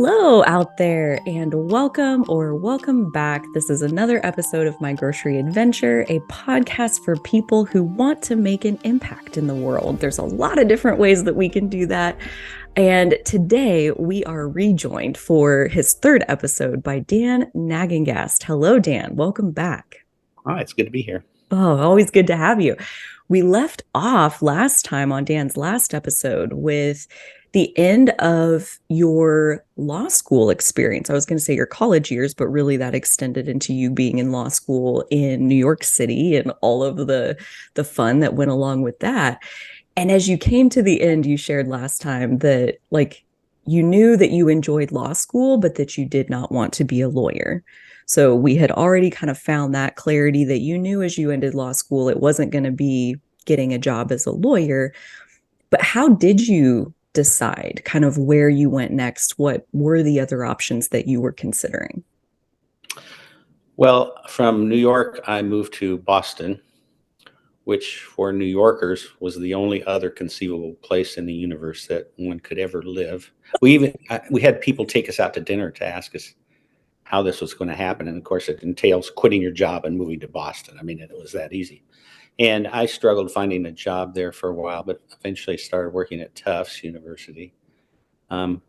Hello out there, and welcome back. This is another episode of My Grocery Adventure, a podcast for people who want to make an impact in the world. There's a lot of different ways that we can do that. And today we are rejoined for his third episode by Dan Nagengast. Hello, Dan. Welcome back. Oh, it's good to be here. Oh, always good to have you. We left off last time on Dan's last episode with the end of your law school experience. I was going to say your college years, but really that extended into you being in law school in New York City and all of the fun that went along with that. And as you came to the end, you shared last time that you knew that you enjoyed law school, but that you did not want to be a lawyer. So we had already kind of found that clarity that you knew as you ended law school, it wasn't going to be getting a job as a lawyer. But how did you decide kind of where you went next? What were the other options that you were considering? Well, from New York, I moved to Boston, which for New Yorkers was the only other conceivable place in the universe that one could ever live. We had people take us out to dinner to ask us how this was going to happen. And of course, it entails quitting your job and moving to Boston. I mean, it was that easy. And I struggled finding a job there for a while, but eventually started working at Tufts University. Um,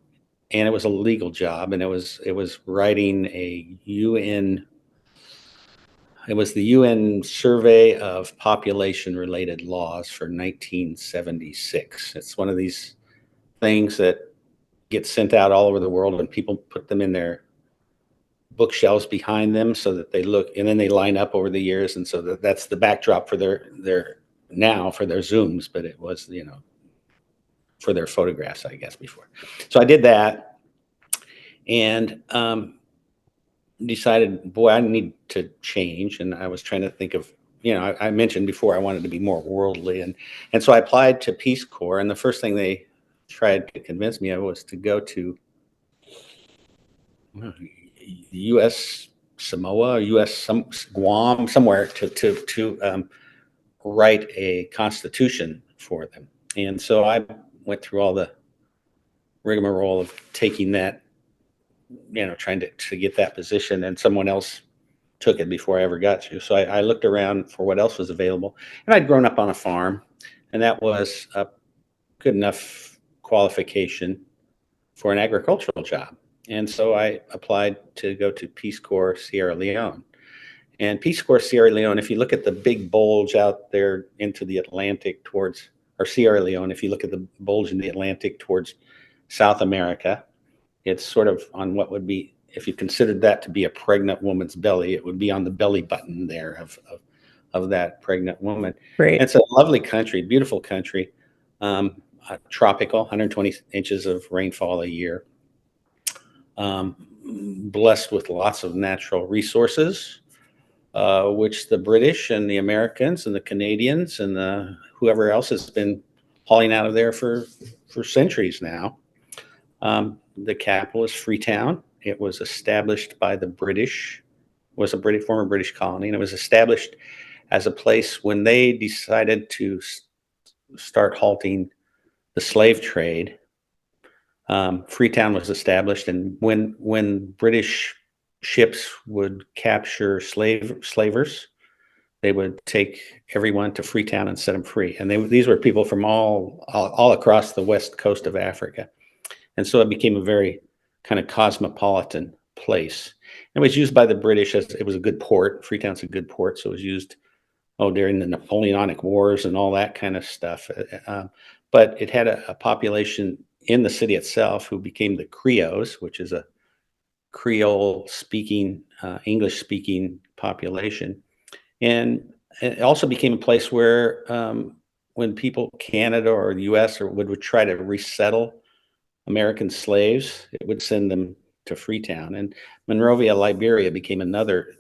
and it was a legal job, and it was writing a UN. It was the UN Survey of Population-Related Laws for 1976. It's one of these things that gets sent out all over the world, and people put them in their bookshelves behind them so that they look, and then they line up over the years, and so that's the backdrop for their Zooms, but it was for their photographs, I guess, before. So I did that, and decided, boy, I need to change. And I was trying to think of, I mentioned before I wanted to be more worldly, and so I applied to Peace Corps, and the first thing they tried to convince me of was to go to U.S. Samoa, U.S. Guam, somewhere to write a constitution for them. And so I went through all the rigmarole of taking that, trying to get that position, and someone else took it before I ever got to. So I looked around for what else was available, and I'd grown up on a farm, and that was a good enough qualification for an agricultural job. And so I applied to go to Peace Corps Sierra Leone. And Peace Corps Sierra Leone, if you look at the big bulge out there into the Atlantic towards, or Sierra Leone, if you look at the bulge in the Atlantic towards South America, it's sort of on what would be, if you considered that to be a pregnant woman's belly, it would be on the belly button there of that pregnant woman. Right. It's a lovely country, beautiful country, tropical, 120 inches of rainfall a year, blessed with lots of natural resources, which the British and the Americans and the Canadians and whoever else has been hauling out of there for centuries now. The capital is Freetown. It was established by the British, was a former British colony, and it was established as a place when they decided to start halting the slave trade. Freetown was established, and when British ships would capture slavers, they would take everyone to Freetown and set them free. And these were people from all across the west coast of Africa. And so it became a very kind of cosmopolitan place. It was used by the British as it was a good port. Freetown's a good port, so it was used during the Napoleonic Wars and all that kind of stuff. But it had a population in the city itself who became the Creoles, which is a Creole-speaking, English-speaking population. And it also became a place where when people, Canada or the U.S. would try to resettle American slaves, it would send them to Freetown. And Monrovia, Liberia became another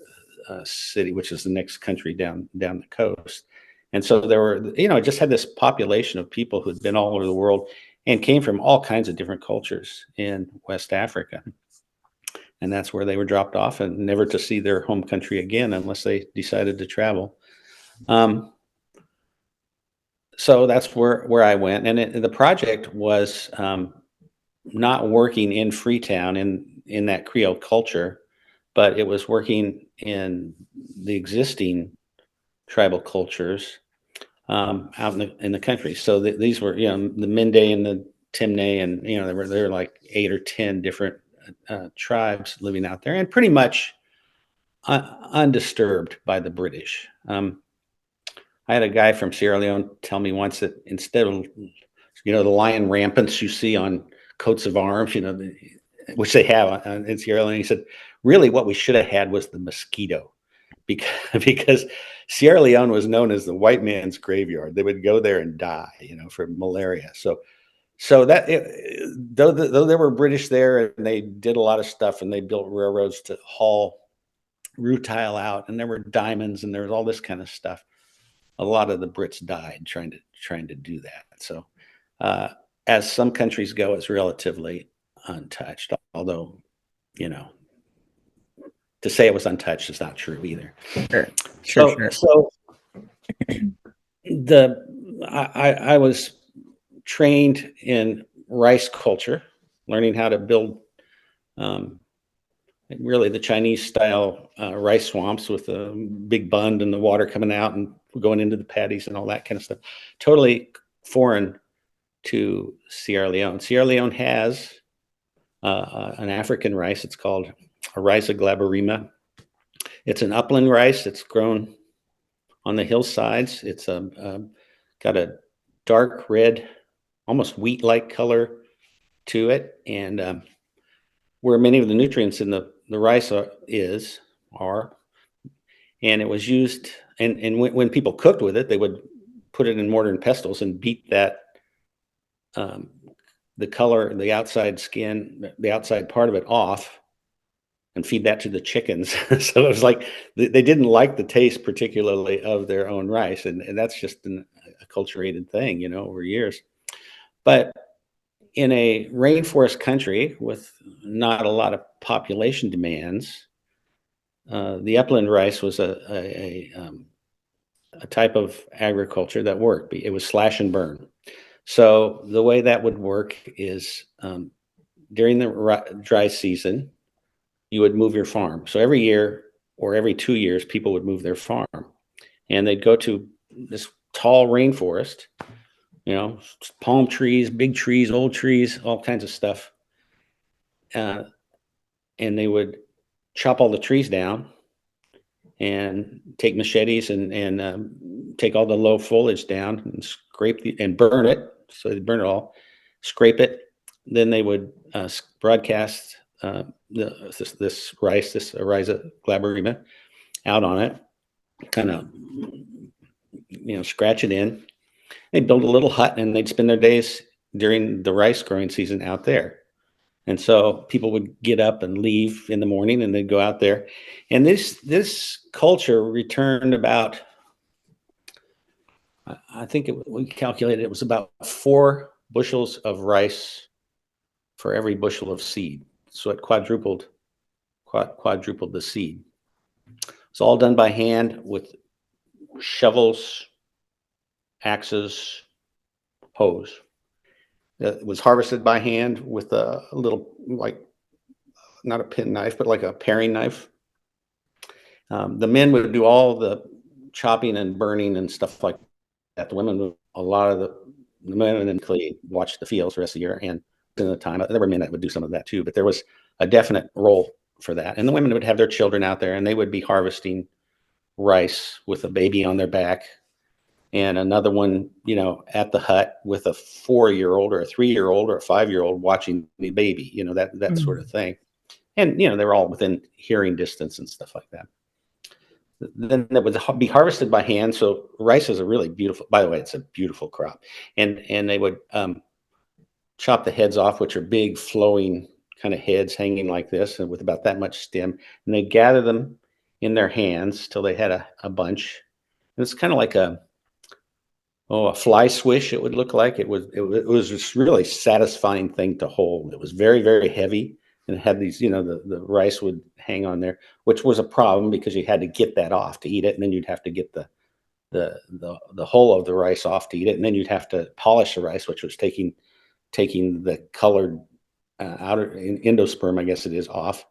city, which is the next country down the coast. And so there were, it just had this population of people who had been all over the world and came from all kinds of different cultures in West Africa. And that's where they were dropped off, and never to see their home country again unless they decided to travel. So that's where I went. And the project was not working in Freetown in that Creole culture, but it was working in the existing tribal cultures out in the country. So these were, the Mende and the Timne, and there were like 8 or 10 different tribes living out there, and pretty much undisturbed by the British. I had a guy from Sierra Leone tell me once that instead of the lion rampants you see on coats of arms, which they have in Sierra Leone, he said, really what we should have had was the mosquito, because because Sierra Leone was known as the white man's graveyard. They would go there and die, from malaria. So though there were British there, and they did a lot of stuff, and they built railroads to haul rutile out, and there were diamonds, and there was all this kind of stuff. A lot of the Brits died trying to do that. So, as some countries go, it's relatively untouched. Although, to say it was untouched is not true either. Sure. So I was trained in rice culture, learning how to build really the Chinese style rice swamps with a big bund and the water coming out and going into the paddies and all that kind of stuff. Totally foreign to Sierra Leone. Sierra Leone has an African rice. It's called Oryza glaberrima. It's an upland rice. It's grown on the hillsides. It's got a dark red, almost wheat-like color to it, and where many of the nutrients in the rice are, and it was used. And when people cooked with it, they would put it in mortar and pestles and beat that the color, the outside skin, the outside part of it off, and feed that to the chickens. So it was like they didn't like the taste particularly of their own rice, and that's just a acculturated thing, over years. But in a rainforest country with not a lot of population demands, the upland rice was a type of agriculture that worked. It was slash and burn. So the way that would work is during the dry season, you would move your farm. So every year or every 2 years, people would move their farm, and they'd go to this tall rainforest, palm trees, big trees, old trees, all kinds of stuff. And they would chop all the trees down and take machetes and take all the low foliage down and scrape and burn it. So they'd burn it all, scrape it. Then they would broadcast this rice, this Oryza glaberrima, out on it, kind of, scratch it in. They'd build a little hut, and they'd spend their days during the rice growing season out there. And so people would get up and leave in the morning, and they'd go out there. And this culture returned about, I think we calculated it was about 4 bushels of rice for every bushel of seed. So it quadrupled the seed. It's all done by hand with shovels, axes, hoes. It was harvested by hand with a little, like, not a penknife, but like a paring knife. The men would do all the chopping and burning and stuff like that. The women would, a lot of the men and watch the fields the rest of the year, and in the time there were men that would do some of that too, but there was a definite role for that. And the women would have their children out there, and they would be harvesting rice with a baby on their back, and another one, at the hut with a 4-year-old or a 3-year-old or a 5-year-old watching the baby, that sort of thing. And, they were all within hearing distance and stuff like that. Then that would be harvested by hand. So rice is a really beautiful, by the way, it's a beautiful crop. And they would chop the heads off, which are big flowing kind of heads hanging like this, and with about that much stem. And they gather them in their hands till they had a bunch. And it's kind of like a fly swish. It would look like it was this really satisfying thing to hold. It was very, very heavy, and it had these, the rice would hang on there, which was a problem because you had to get that off to eat it, and then you'd have to get the whole of the rice off to eat it, and then you'd have to polish the rice, which was taking the colored endosperm, I guess it is, off,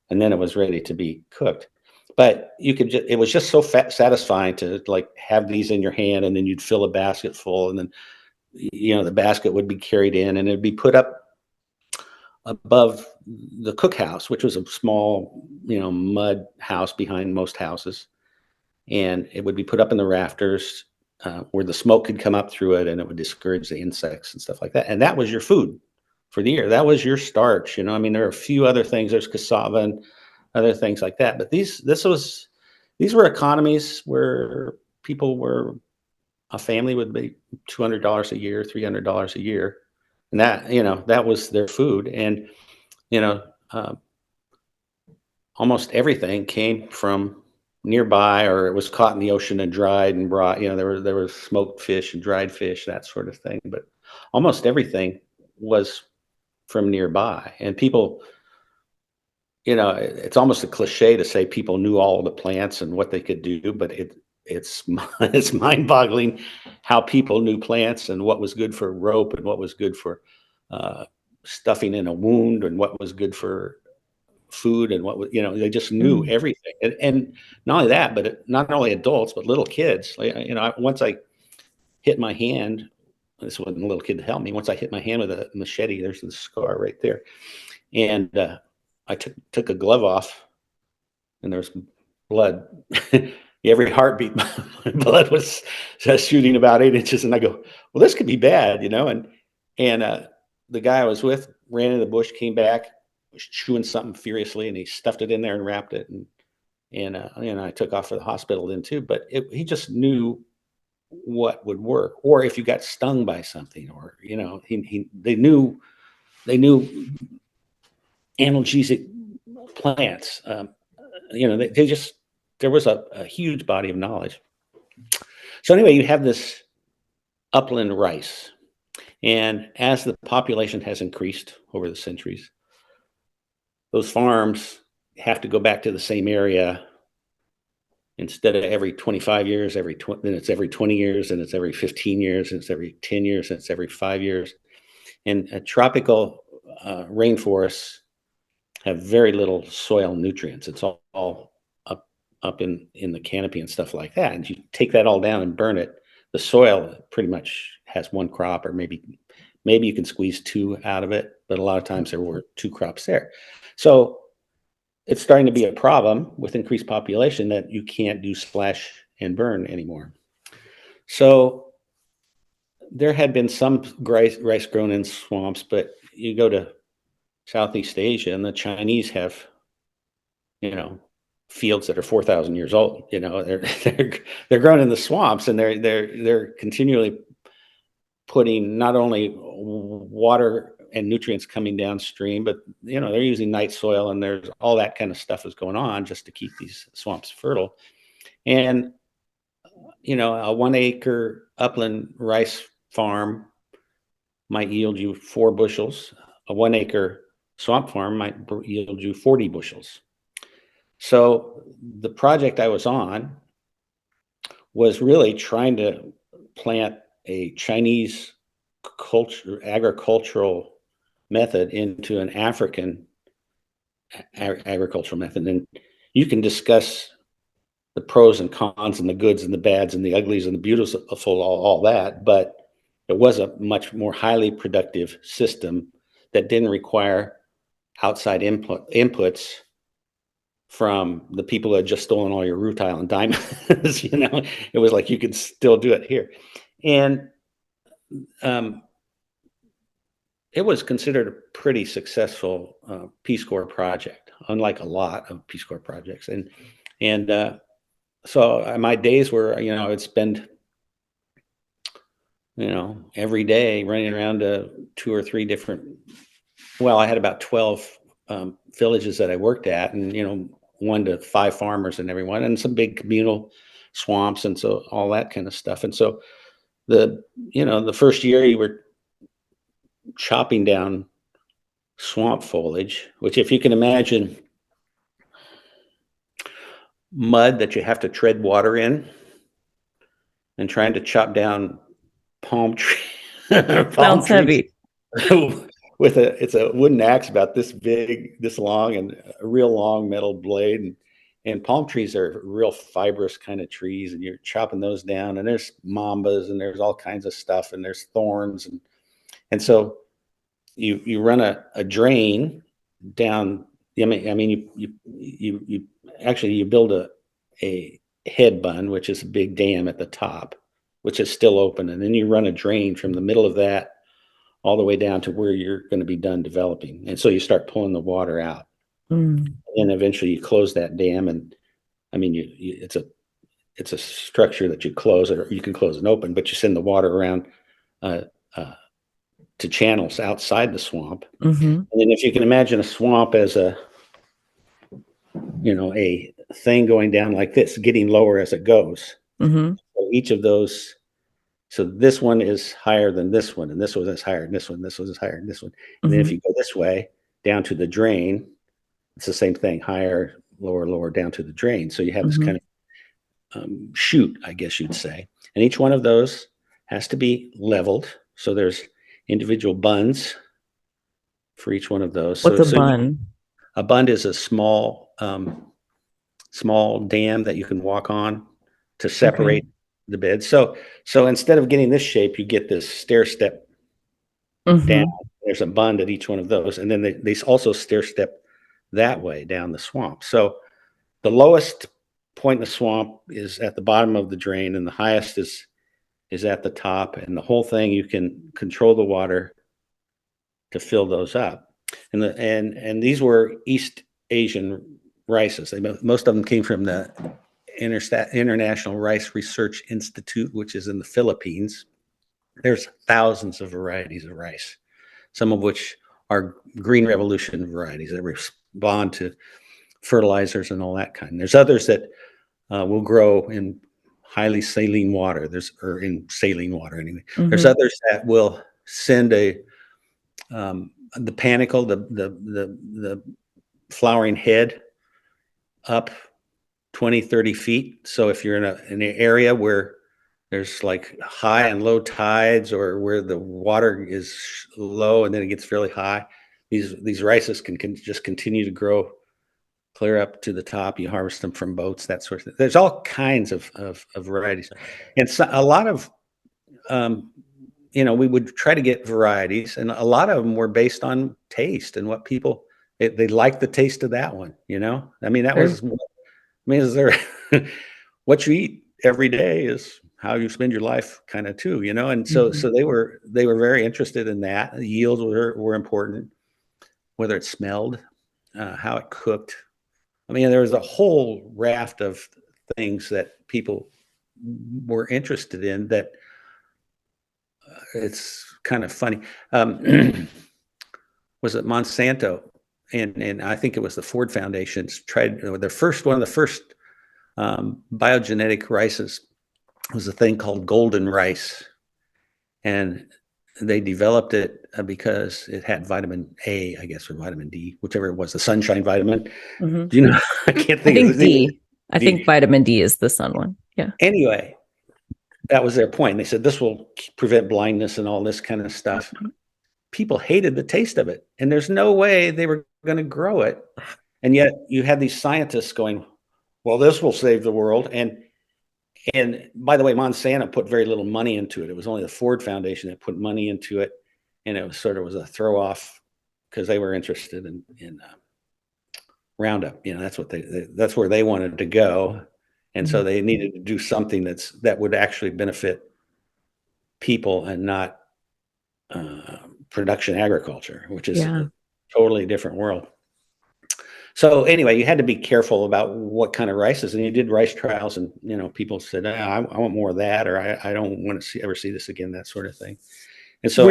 and then it was ready to be cooked. But it was just so satisfying to like have these in your hand, and then you'd fill a basket full, and then the basket would be carried in, and it'd be put up above the cookhouse, which was a small, mud house behind most houses, and it would be put up in the rafters where the smoke could come up through it, and it would discourage the insects and stuff like that. And that was your food for the year. That was your starch. I mean, there are a few other things. There's cassava and other things like that. But these were economies where a family would be $200 a year, $300 a year, and that was their food. And you know, uh, almost everything came from nearby, or it was caught in the ocean and dried and brought. There was smoked fish and dried fish, that sort of thing. But almost everything was from nearby, and people. It's almost a cliche to say people knew all the plants and what they could do, but it's it's mind-boggling how people knew plants and what was good for rope and what was good for stuffing in a wound and what was good for food and what was, they just knew everything. And not only that, but not only adults, but little kids. Once I hit my hand, this wasn't a little kid to help me. Once I hit my hand with a machete, there's the scar right there. And I took a glove off, and there was blood. Every heartbeat, my blood was shooting about 8 inches. And I go, well, this could be bad, And the guy I was with ran in the bush, came back, was chewing something furiously, and he stuffed it in there and wrapped it. And I took off for the hospital then too. But he just knew what would work, or if you got stung by something, or they knew analgesic plants. They just, there was a huge body of knowledge. So anyway, you have this upland rice, and as the population has increased over the centuries, those farms have to go back to the same area. Instead of every 25 years, then it's every 20 years, and it's every 15 years, and it's every 10 years, and it's every 5 years. And tropical rainforests have very little soil nutrients. It's all up in the canopy and stuff like that. And you take that all down and burn it, the soil pretty much has one crop, or maybe you can squeeze two out of it, but a lot of times there were two crops there. So it's starting to be a problem with increased population that you can't do slash and burn anymore. So there had been some rice grown in swamps, but you go to Southeast Asia, and the Chinese have, fields that are 4,000 years old. They're grown in the swamps, and they're continually putting not only water and nutrients coming downstream, but they're using night soil, and there's all that kind of stuff is going on just to keep these swamps fertile. And a 1 acre upland rice farm might yield you 4 bushels. A 1 acre swamp farm might yield you 40 bushels. So the project I was on was really trying to plant a Chinese agricultural method into an African agricultural method. And you can discuss the pros and cons and the goods and the bads and the uglies and the beautiful, all that, but it was a much more highly productive system that didn't require outside inputs from the people who had just stolen all your rutile and diamonds. It was like you could still do it here. And it was considered a pretty successful Peace Corps project, unlike a lot of Peace Corps projects. And so my days were, I would spend, every day running around to 2 or 3 different. Well, I had about 12 villages that I worked at, and 1 to 5 farmers in every one, and some big communal swamps, and so all that kind of stuff. And so the first year you were chopping down swamp foliage, which, if you can imagine mud that you have to tread water in, and trying to chop down palm trees. Sounds heavy. it's a wooden axe about this big, this long, and a real long metal blade. And palm trees are real fibrous kind of trees, and you're chopping those down. And there's mambas, and there's all kinds of stuff, and there's thorns, and so you run a drain down. I mean, you actually you build a head bund, which is a big dam at the top, which is still open, and then you run a drain from the middle of that all the way down to where you're going to be done developing. And so you start pulling the water out. Mm. And eventually you close that dam. And I mean, it's a structure that you close, or you can close and open, but you send the water around uh, uh, to channels outside the swamp. Mm-hmm. And then if you can imagine a swamp as a thing going down like this, getting lower as it goes. Mm-hmm. So each of those, so this one is higher than this one, and this one is higher than this one, this one is higher than this one. And then if you go this way down to the drain, it's the same thing, higher, lower, lower, down to the drain. So you have this Mm-hmm. kind of chute, I guess you'd say. And each one of those has to be leveled. So there's individual bunds for each one of those. What's So, a bun? a bund is a small dam that you can walk on to separate Okay. the bed. So instead of getting this shape, you get this stair step down. Mm-hmm. There's a bund at each one of those, and then they also stair step that way down the swamp. So the lowest point in the swamp is at the bottom of the drain, and the highest is at the top. And the whole thing, you can control the water to fill those up. And these were East Asian rices. Most of them came from the International Rice Research Institute, which is in the Philippines. There's thousands of varieties of rice, some of which are Green Revolution varieties that respond to fertilizers and all that kind. There's others that will grow in highly saline water. Or in saline water anyway. There's Mm-hmm. others that will send the panicle, the flowering head up 20, 30 feet. So if you're in an area where there's like high and low tides, or where the water is low and then it gets fairly high, these rices can just continue to grow clear up to the top. You harvest them from boats, that sort of thing. There's all kinds of varieties. And so a lot of, we would try to get varieties, and a lot of them were based on taste and what people, they liked the taste of that one, I mean, that Sure. was, is there, what you eat every day is how you spend your life kind of too, and so Mm-hmm. so they were very interested in that. The yields were important, whether it smelled, how it cooked. I mean, there was a whole raft of things that people were interested in that it's kind of funny. Was it Monsanto? And I think it was the Ford Foundation's tried one of the first biogenetic rices was a thing called golden rice. And they developed it because it had vitamin A, I guess, or vitamin D, whichever it was, the sunshine vitamin. Mm-hmm. Do you know? I can't I think of think his name. D. I D. think vitamin D is the sun one. Yeah. Anyway, that was their point. They said this will prevent blindness and all this kind of stuff. People hated the taste of it, and there's no way they were going to grow it. And yet you had these scientists going, well, this will save the world. And by the way, Monsanto put very little money into it. It was only the Ford Foundation that put money into it. And it was a throw off because they were interested in Roundup. That's where they wanted to go. And so they needed to do something that would actually benefit people and not production agriculture, which is Yeah. a totally different world. So anyway, you had to be careful about what kind of rices, and you did rice trials, and people said, I want more of that, or I don't want to ever see this again, that sort of thing. And so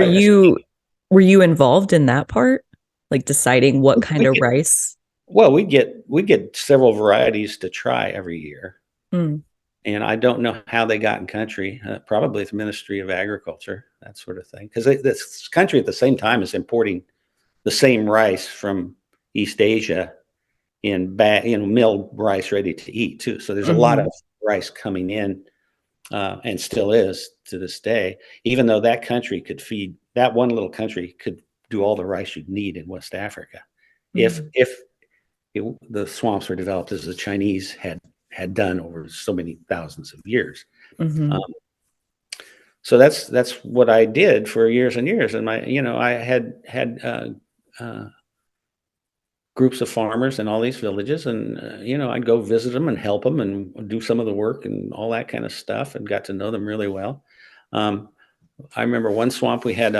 Were you involved in that part? Like deciding what kind we of get, rice? well, we get several varieties to try every year. Mm. And I don't know how they got in country, probably the Ministry of Agriculture, that sort of thing. Because this country at the same time is importing the same rice from East Asia in milled rice ready to eat too. So there's a lot of rice coming in, and still is to this day, even though that one little country could do all the rice you'd need in West Africa. If Mm. the swamps were developed as the Chinese had done over so many thousands of years. Um, Mhm. so that's what I did for years and years. And I had uh, groups of farmers in all these villages, and I'd go visit them and help them and do some of the work and all that kind of stuff, and got to know them really well. Um, I remember one swamp we had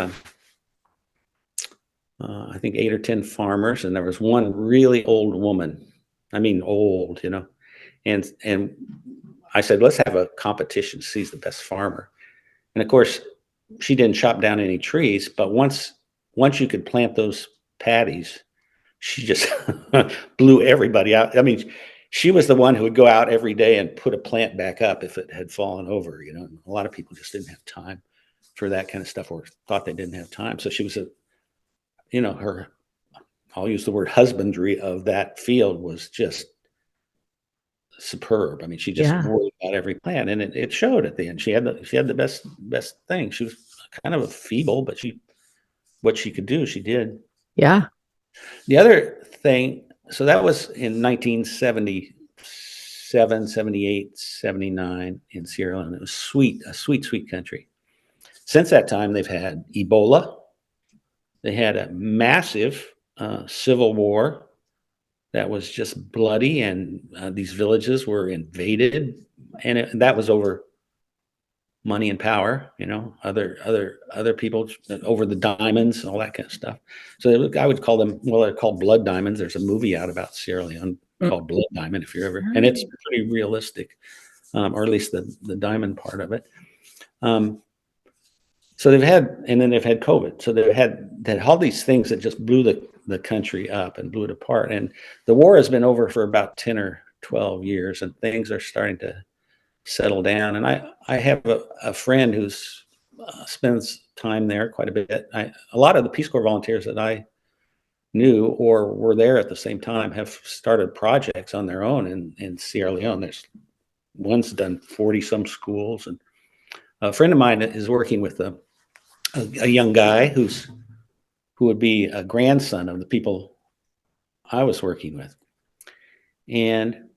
I think 8 or 10 farmers, and there was one really old woman. I mean, old, and I said, let's have a competition to see who's the best farmer. And of course, she didn't chop down any trees, but once you could plant those patties, she just blew everybody out. I mean, she was the one who would go out every day and put a plant back up if it had fallen over. A lot of people just didn't have time for that kind of stuff, or thought they didn't have time. So she was her, I'll use the word husbandry of that field was just superb. I mean, she just Yeah. worried about every plant, and it showed at the end. She had the best thing. She was kind of a feeble, but what she could do, she did. Yeah. The other thing, so that was in 1977, 78, 79 in Sierra Leone. It was a sweet, sweet country. Since that time, they've had Ebola. They had a massive civil war that was just bloody, and these villages were invaded, and that was over money and power. Other people over the diamonds, all that kind of stuff. So I would call them, well, they're called blood diamonds. There's a movie out about Sierra Leone Mm. called Blood Diamond, if you're ever, and it's Right. pretty realistic, or at least the diamond part of it. Um, so they've had COVID. So they had all these things that just blew the country up and blew it apart. And the war has been over for about 10 or 12 years, and things are starting to settle down. And I have a friend who's spends time there quite a bit. A lot of the Peace Corps volunteers that I knew or were there at the same time have started projects on their own in Sierra Leone. There's one's done 40 some schools, and a friend of mine is working with a young guy who would be a grandson of the people I was working with. And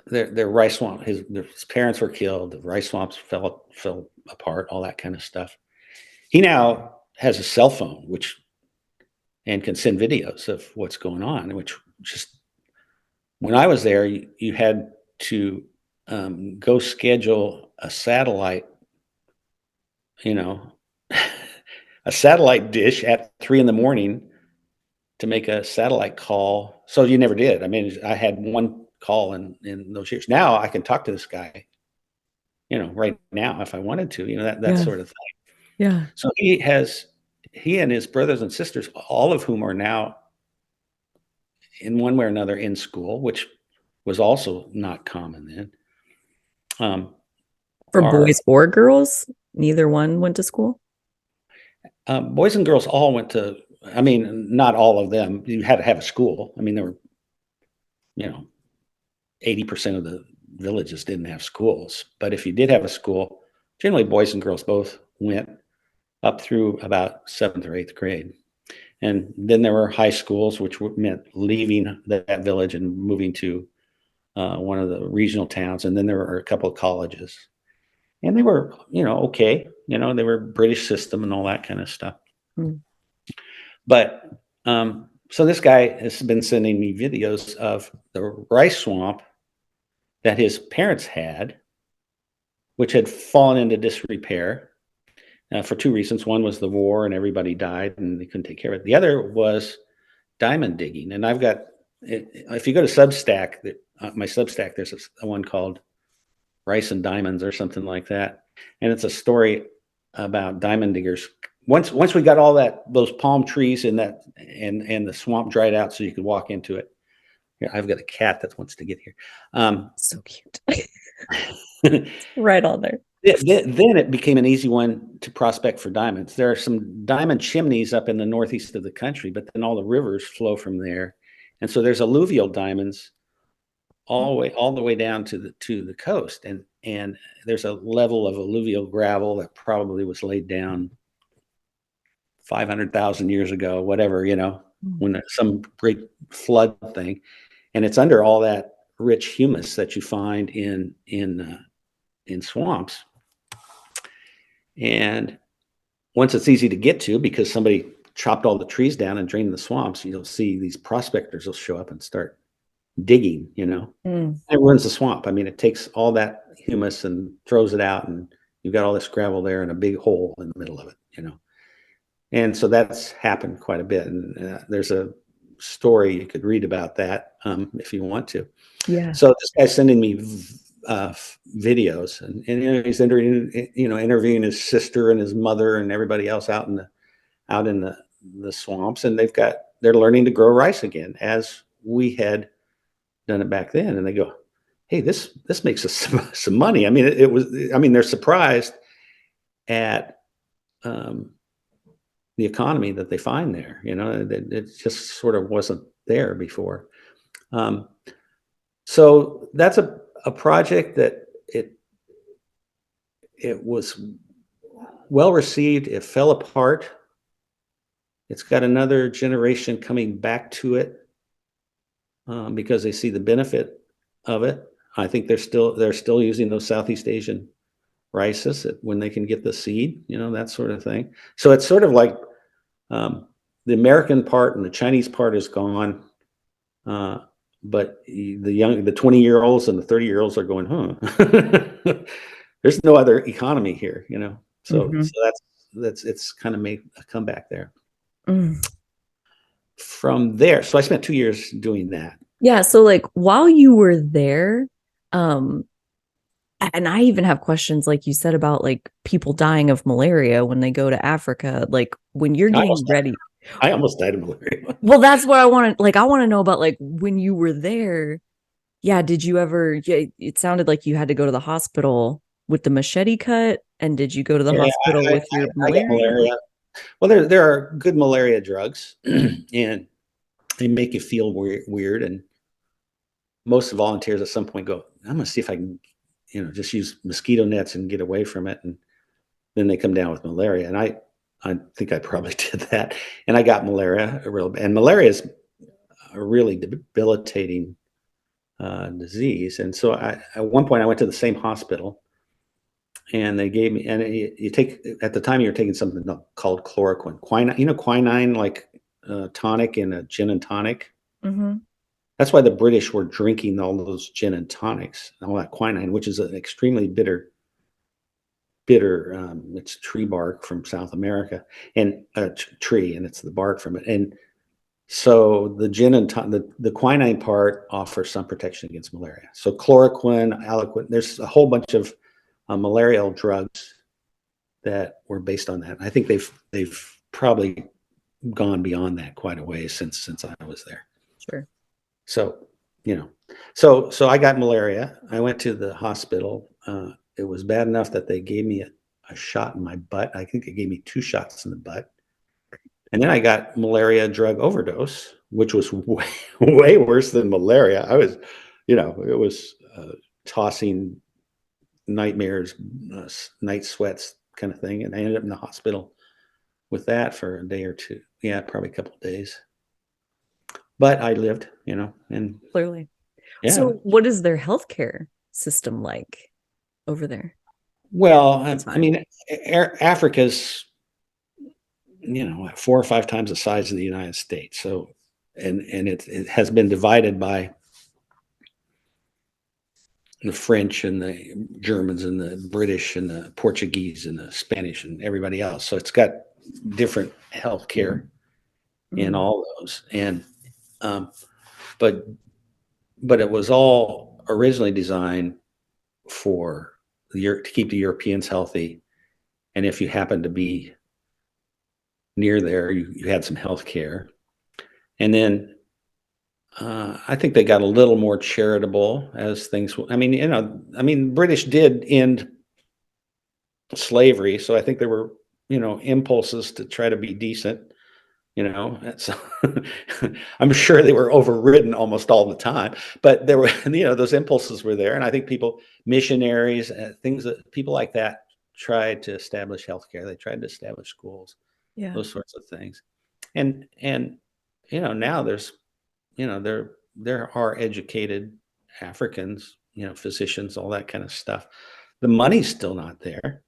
their rice swamp, his parents were killed, the rice swamps fell apart, all that kind of stuff. He now has a cell phone, which and can send videos of what's going on, which just when I was there, you had to go schedule a satellite, you know, a satellite dish at 3 in the morning to make a satellite call. So you never did. I mean, I had one call in those years. Now I can talk to this guy, right now if I wanted to, that Yeah. sort of thing. Yeah. So he and his brothers and sisters, all of whom are now in one way or another in school, which was also not common then. Um, For are boys or girls? Neither one went to school? boys and girls all went to. I mean, not all of them. You had to have a school. I mean, there were, 80% of the villages didn't have schools. But if you did have a school, generally boys and girls both went up through about seventh or eighth grade. And then there were high schools, which meant leaving that village and moving to one of the regional towns. And then there were a couple of colleges. And they were, okay. They were British system and all that kind of stuff. Mm. But so this guy has been sending me videos of the rice swamp that his parents had, which had fallen into disrepair for two reasons. One was the war and everybody died and they couldn't take care of it. The other was diamond digging. And I've got, if you go to Substack, my Substack, there's a one called Rice and Diamonds or something like that. And it's a story about diamond diggers. Once we got all those palm trees and the swamp dried out so you could walk into it. Here, I've got a cat that wants to get here. So cute. Right on there. Then it became an easy one to prospect for diamonds. There are some diamond chimneys up in the northeast of the country, but then all the rivers flow from there. And so there's alluvial diamonds all the way down to the coast. And there's a level of alluvial gravel that probably was laid down 500,000 years ago, whatever, Mm. when some great flood thing, and it's under all that rich humus that you find in swamps. And once it's easy to get to because somebody chopped all the trees down and drained the swamps, you'll see these prospectors will show up and start digging, Mm. It ruins the swamp. I mean, it takes all that humus and throws it out, and you've got all this gravel there and a big hole in the middle of it. And so that's happened quite a bit. And there's a story you could read about that if you want to. Yeah. So this guy's sending me videos, and he's interviewing his sister and his mother and everybody else out in the swamps, and they're learning to grow rice again as we had done it back then. And they go, "Hey, this makes us some money." I mean, they're surprised at the economy that they find there. It just sort of wasn't there before. Um, so that's a project that it was well received. It fell apart. It's got another generation coming back to it because they see the benefit of it. I think they're still using those Southeast Asian rices when they can get the seed, that sort of thing. So it's sort of like the American part and the Chinese part is gone, but the 20-year-olds and the 30-year-olds are going, huh? There's no other economy here, So Mhm. that's it's kind of made a comeback there. Mm. From there, so I spent 2 years doing that. Yeah, so like while you were there, um, and I even have questions like you said about like people dying of malaria when they go to Africa, like when you're I getting almost ready. I almost died of malaria. Well, that's what I want to like I want to know about like when you were there. Yeah, did you ever it sounded like you had to go to the hospital with the machete cut, and did you go to the Yeah, hospital with your I got malaria? Like, malaria. Well, there are good malaria drugs, and they make you feel weird. And most volunteers at some point go, "I'm going to see if I can, just use mosquito nets and get away from it." And then they come down with malaria, and I think I probably did that, and I got malaria, and malaria is a really debilitating disease. And so at one point I went to the same hospital, and they gave me, and you take, at the time, you're taking something called chloroquine, quinine, quinine, like tonic in a gin and tonic. mhm. That's why the British were drinking all those gin and tonics, all that quinine, which is an extremely bitter. It's tree bark from South America, and a tree, and it's the bark from it. And so the gin and the quinine part offers some protection against malaria. So chloroquine, aliquot, there's a whole bunch of malarial drugs that were based on that. I think they've probably gone beyond that quite a way since I was there. Sure. So, so I got malaria. I went to the hospital. It was bad enough that they gave me a shot in my butt. I think they gave me 2 shots in the butt. And then I got malaria drug overdose, which was way, way worse than malaria. I was, it was tossing nightmares, night sweats kind of thing. And I ended up in the hospital with that for a day or two. Yeah, probably a couple of days. But I lived, and Clearly. yeah. So what is their healthcare system like over there Well, at the I time? mean, Africa's, 4 or 5 times the size of the United States. So, and it has been divided by the French and the Germans and the British and the Portuguese and the Spanish and everybody else. So it's got different healthcare in Mm. all those. And um, but it was all originally designed for to keep the Europeans healthy. And if you happen to be near there, you had some health care. And then I think they got a little more charitable as things. I mean, British did end slavery, so I think there were, impulses to try to be decent. So I'm sure they were overridden almost all the time, but there were, those impulses were there, and I think missionaries, things that people like that tried to establish healthcare. They tried to establish schools. Yeah. those sorts of things. And now there are educated Africans, physicians, all that kind of stuff. The money's still not there.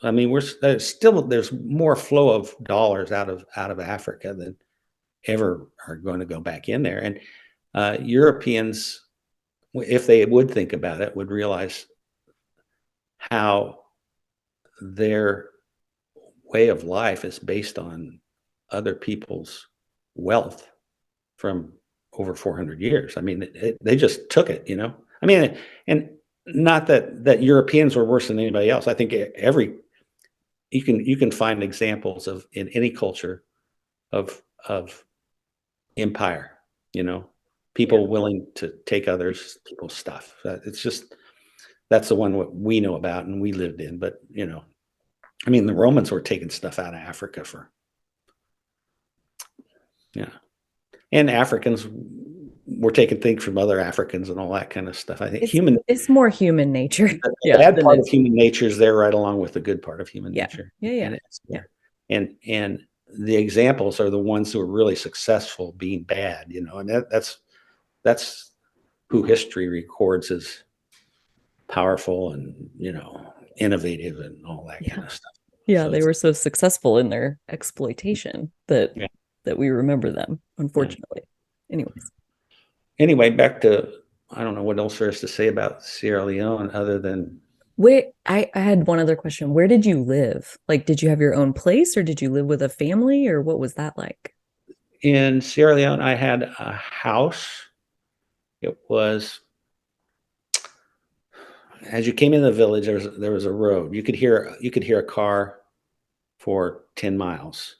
I mean, there's more flow of dollars out of Africa than ever are going to go back in there. And Europeans, if they would think about it, would realize how their way of life is based on other people's wealth from over 400 years. I mean, they just took it. I mean, and not that Europeans were worse than anybody else. I think you can find examples of in any culture of empire, Yeah. people willing to take others people's stuff. It's just that's the one what we know about and we lived in. But I mean, the Romans were taking stuff out of Africa for yeah, and Africans were taking things from other Africans and all that kind of stuff. I think It's it's more human nature. the Yeah. bad Than part of it's human nature is there right along with the good part of human yeah. nature, Yeah. Yeah. and it's Yeah. there. And the examples are the ones who are really successful being bad, and that's who history records as powerful and innovative and all that Yeah. kind of stuff. Yeah. So They it's were so successful in their exploitation that yeah, we remember them, yeah. unfortunately. Anyways. Anyway, back to I don't know what else there is to say about Sierra Leone other than Wait, I had one other question. Where did you live? Like, did you have your own place or did you live with a family or what was that like? in Sierra Leone I had a house. It was as you came in the village, there was a road. You could hear a car for 10 miles.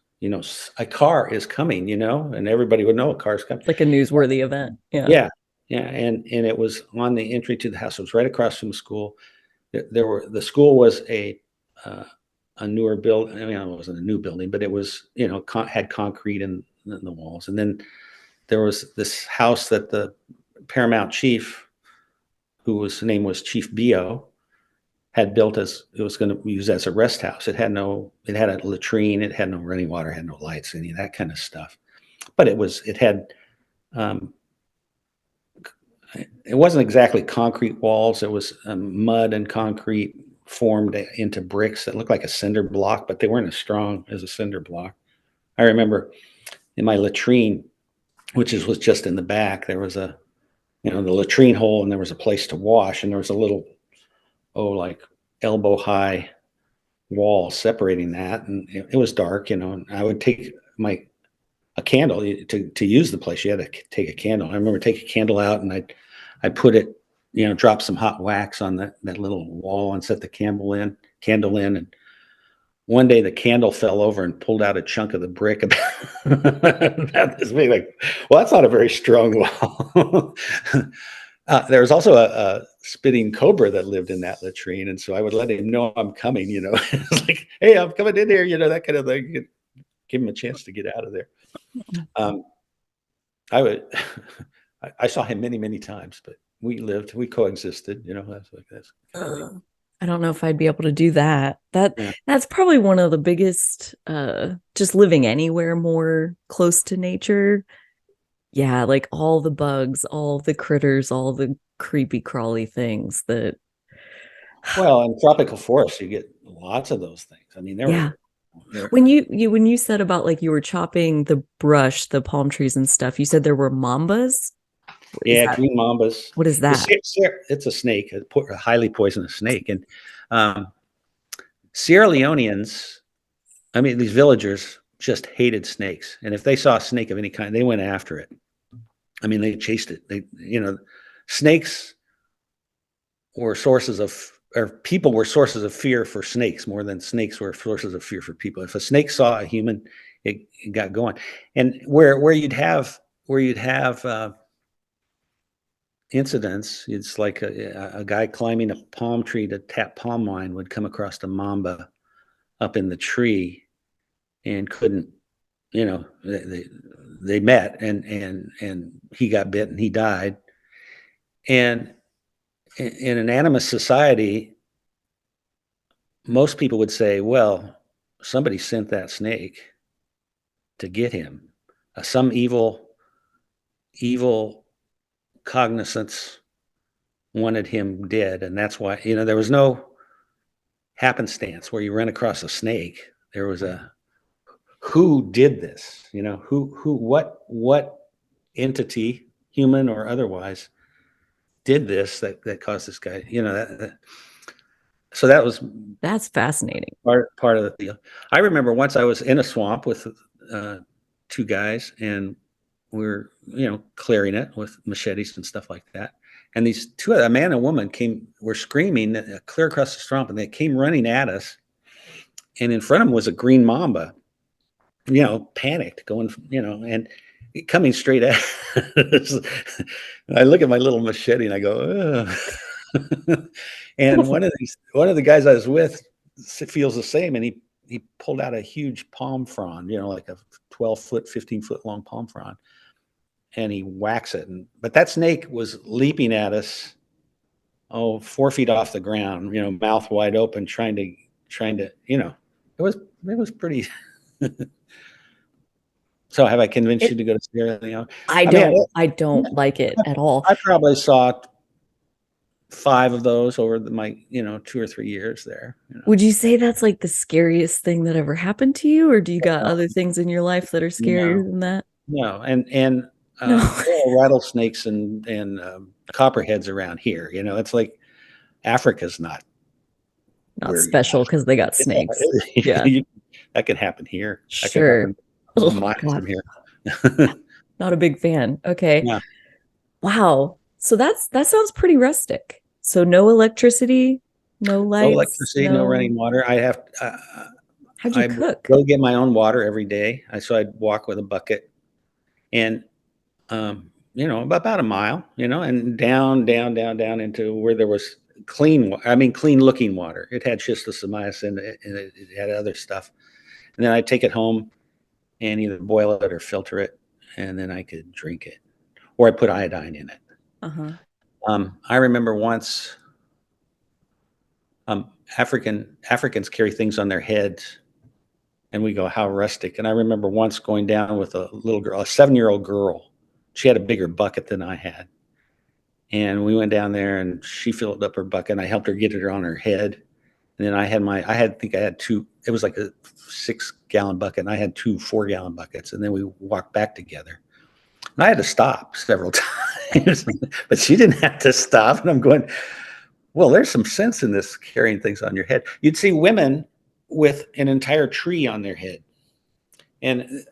A car is coming, and everybody would know a car's coming. Like a newsworthy event. Yeah. Yeah. Yeah. And it was on the entry to the house. It was right across from the school. The school was uh, a newer building. I mean, it wasn't a new building, but it was, had concrete in the walls. And then there was this house that the paramount chief, whose name was Chief Bio, had built as it was going to use as a rest house. It had a latrine, it had no running water, it had no lights, any of that kind of stuff. But it had, um, it wasn't exactly concrete walls. It was mud and concrete formed into bricks that looked like a cinder block, but they weren't as strong as a cinder block. I remember in my latrine, was just in the back, there was the latrine hole, and there was a place to wash, and there was a little, like elbow high wall separating that, and it was dark, and I would take a candle to use the place. You had to take a candle. I remember take a candle out, and I put it, drop some hot wax on that little wall and set the candle in, and one day the candle fell over and pulled out a chunk of the brick about this big. Like, well, that's not a very strong wall. There was also a spitting cobra that lived in that latrine, and so I would let him know I'm coming. It's like, hey, I'm coming in here. That kind of thing. Give him a chance to get out of there. Um, I would. I saw him many, many times, but we coexisted. That's like this. I don't know if I'd be able to do that. Yeah. That's probably one of the biggest just living anywhere more close to nature. Yeah, like all the bugs, all the critters, all the creepy crawly things that Well, in tropical forests, you get lots of those things. I mean, yeah. there. When you said about like you were chopping the brush, the palm trees and stuff, you said there were mambas. Is Yeah, that green mambas. what is that? It's a snake, a highly poisonous snake, and um, Sierra Leoneans. I mean, these villagers just hated snakes, and if they saw a snake of any kind, they went after it. I mean, they chased it. Snakes were sources of, or people were sources of fear for snakes more than snakes were sources of fear for people. If a snake saw a human, it got going. And where you'd have incidents, it's like a guy climbing a palm tree to tap palm wine would come across a mamba up in the tree and couldn't, they met, and he got bit and he died. And in an animist society, most people would say, well, somebody sent that snake. to get him. Some evil cognizance wanted him dead, and that's why, there was no happenstance where you run across a snake. There was a who did this, what entity, human or otherwise, did this that caused this guy, so that was That's fascinating. part of the deal. I remember once I was in a swamp with two guys, and we were, clearing it with machetes and stuff like that. And these two, a man and a woman, were screaming clear across the swamp, and they came running at us. And in front of them was a green mamba, panicked, going, and coming straight at us. I look at my little machete and I go, ugh. And one of the guys I was with feels the same, and he pulled out a huge palm frond, like a 12-foot, 15-foot long palm frond, and he whacks it. But that snake was leaping at us, 4 feet off the ground, mouth wide open, trying to, it was pretty. So have I convinced you to go to Sierra Leone? I don't like it at all. I probably saw 5 of those over my 2 or 3 years there. Would you say that's like the scariest thing that ever happened to you, or do you got other things in your life that are scarier than that? No, No. there are rattlesnakes and copperheads around here. It's like Africa's not special because they got snakes. Yeah, that could happen here. That sure. could happen miles from here. Not a big fan. Okay. Yeah. Wow. So that sounds pretty rustic. So no electricity, no lights, No electricity, no running water. How'd you I cook? go get my own water every day. So I'd walk with a bucket, and about a mile, and down into where there was clean looking water. It had schistosomiasis in it, and it had other stuff. And then I'd take it home and either boil it or filter it, and then I could drink it, or I put iodine in it. I remember once, Africans carry things on their heads, and we go, how rustic. And I remember once going down with a little girl, a 7-year-old girl. She had a bigger bucket than I had. And we went down there, and she filled up her bucket, and I helped her get it on her head. And then I think I had 2, it was like a 6-gallon bucket, and I had 2 4-gallon buckets. And then we walked back together. And I had to stop several times, but she didn't have to stop. And I'm going, well, there's some sense in this, carrying things on your head. You'd see women with an entire tree on their head. And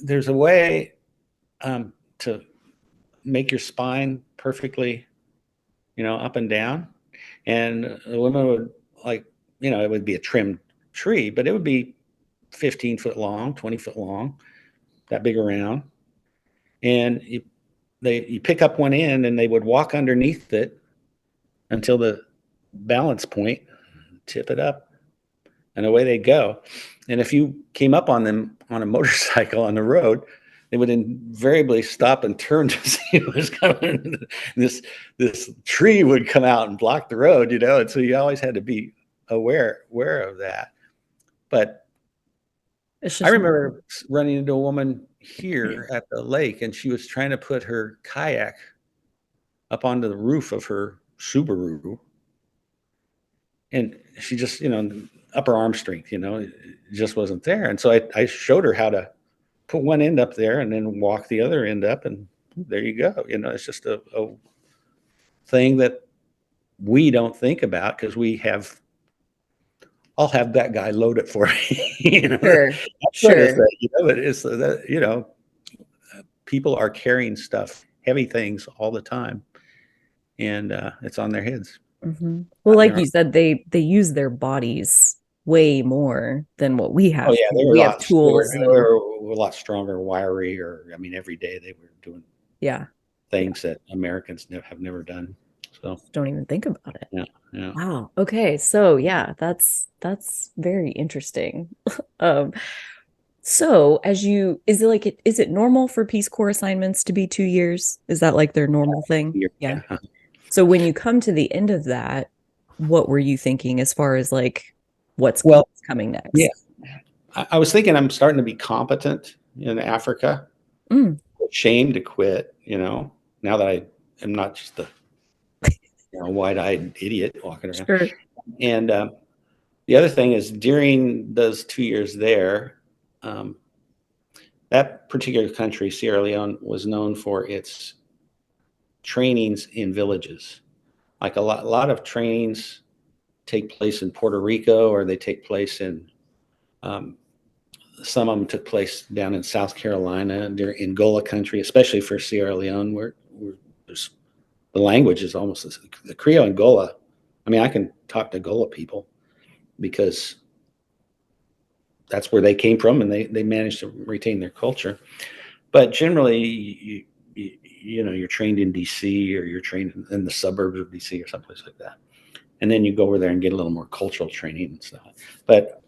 there's a way to make your spine perfectly, up and down. And the women would, it would be a trimmed tree, but it would be 15 foot long, 20 foot long, that big around. And you pick up one end, and they would walk underneath it until the balance point, tip it up, and away they go. And if you came up on them on a motorcycle on the road, they would invariably stop and turn to see who was coming. This tree would come out and block the road, and so you always had to be aware of that. But I remember running into a woman here at the lake, and she was trying to put her kayak up onto the roof of her Subaru, and she just, upper arm strength, it just wasn't there. And so I showed her how to put one end up there and then walk the other end up, and there you go. It's just a thing that we don't think about, because I'll have that guy load it for me. Sure. But it's that, people are carrying stuff, heavy things all the time, and it's on their heads. Mm-hmm. Well, like you said, they use their bodies way more than what we have. Oh yeah, we have tools. They were a lot stronger, wiry, every day they were doing things that Americans have never done. So don't even think about it. Yeah. Wow. Okay. So yeah, that's very interesting. So is it normal for Peace Corps assignments to be 2 years? Is that like their normal thing? Yeah. So when you come to the end of that, what were you thinking as far as what's coming next? Yeah. I was thinking I'm starting to be competent in Africa. Mm, Shame to quit, now that I am not just a wide-eyed idiot walking around. sure. And the other thing is during those 2 years there, um, that particular country, Sierra Leone, was known for its trainings in villages. Like a lot of trainings take place in Puerto Rico, or they take place in um, some of them took place down in South Carolina, in Gola country, especially for Sierra Leone, where there's, the language is almost the Creole and Gola. I mean, I can talk to Gola people because that's where they came from, and they managed to retain their culture. But generally, you're trained in DC, or you're trained in the suburbs of DC or someplace like that, and then you go over there and get a little more cultural training and stuff. But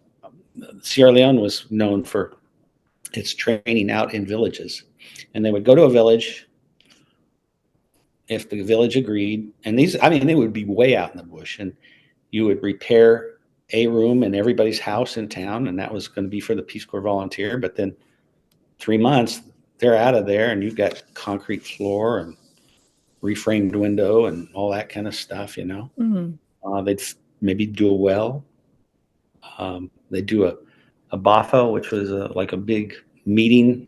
Sierra Leone was known for its training out in villages, and they would go to a village if the village agreed. And these, I mean, they would be way out in the bush, and you would repair a room in everybody's house in town, and that was going to be for the Peace Corps volunteer. But then 3 months, they're out of there, and you've got concrete floor and reframed window and all that kind of stuff. Mm, They'd maybe do a well. They do a BAFA, which was like a big meeting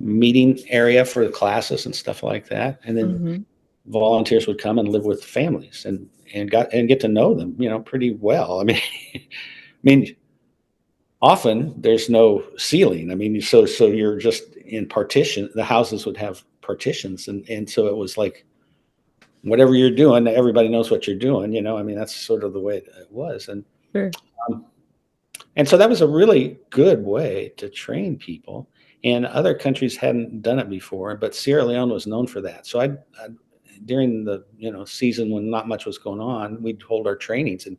area for the classes and stuff like that. And then mm-hmm. volunteers would come and live with families and get to know them, pretty well. I mean, often there's no ceiling. I mean, so you're just in partition. The houses would have partitions, and so it was like whatever you're doing, everybody knows what you're doing. I mean, that's sort of the way it was, Sure. um, and so that was a really good way to train people. And other countries hadn't done it before, but Sierra Leone was known for that. So I during the season when not much was going on, we'd hold our trainings, and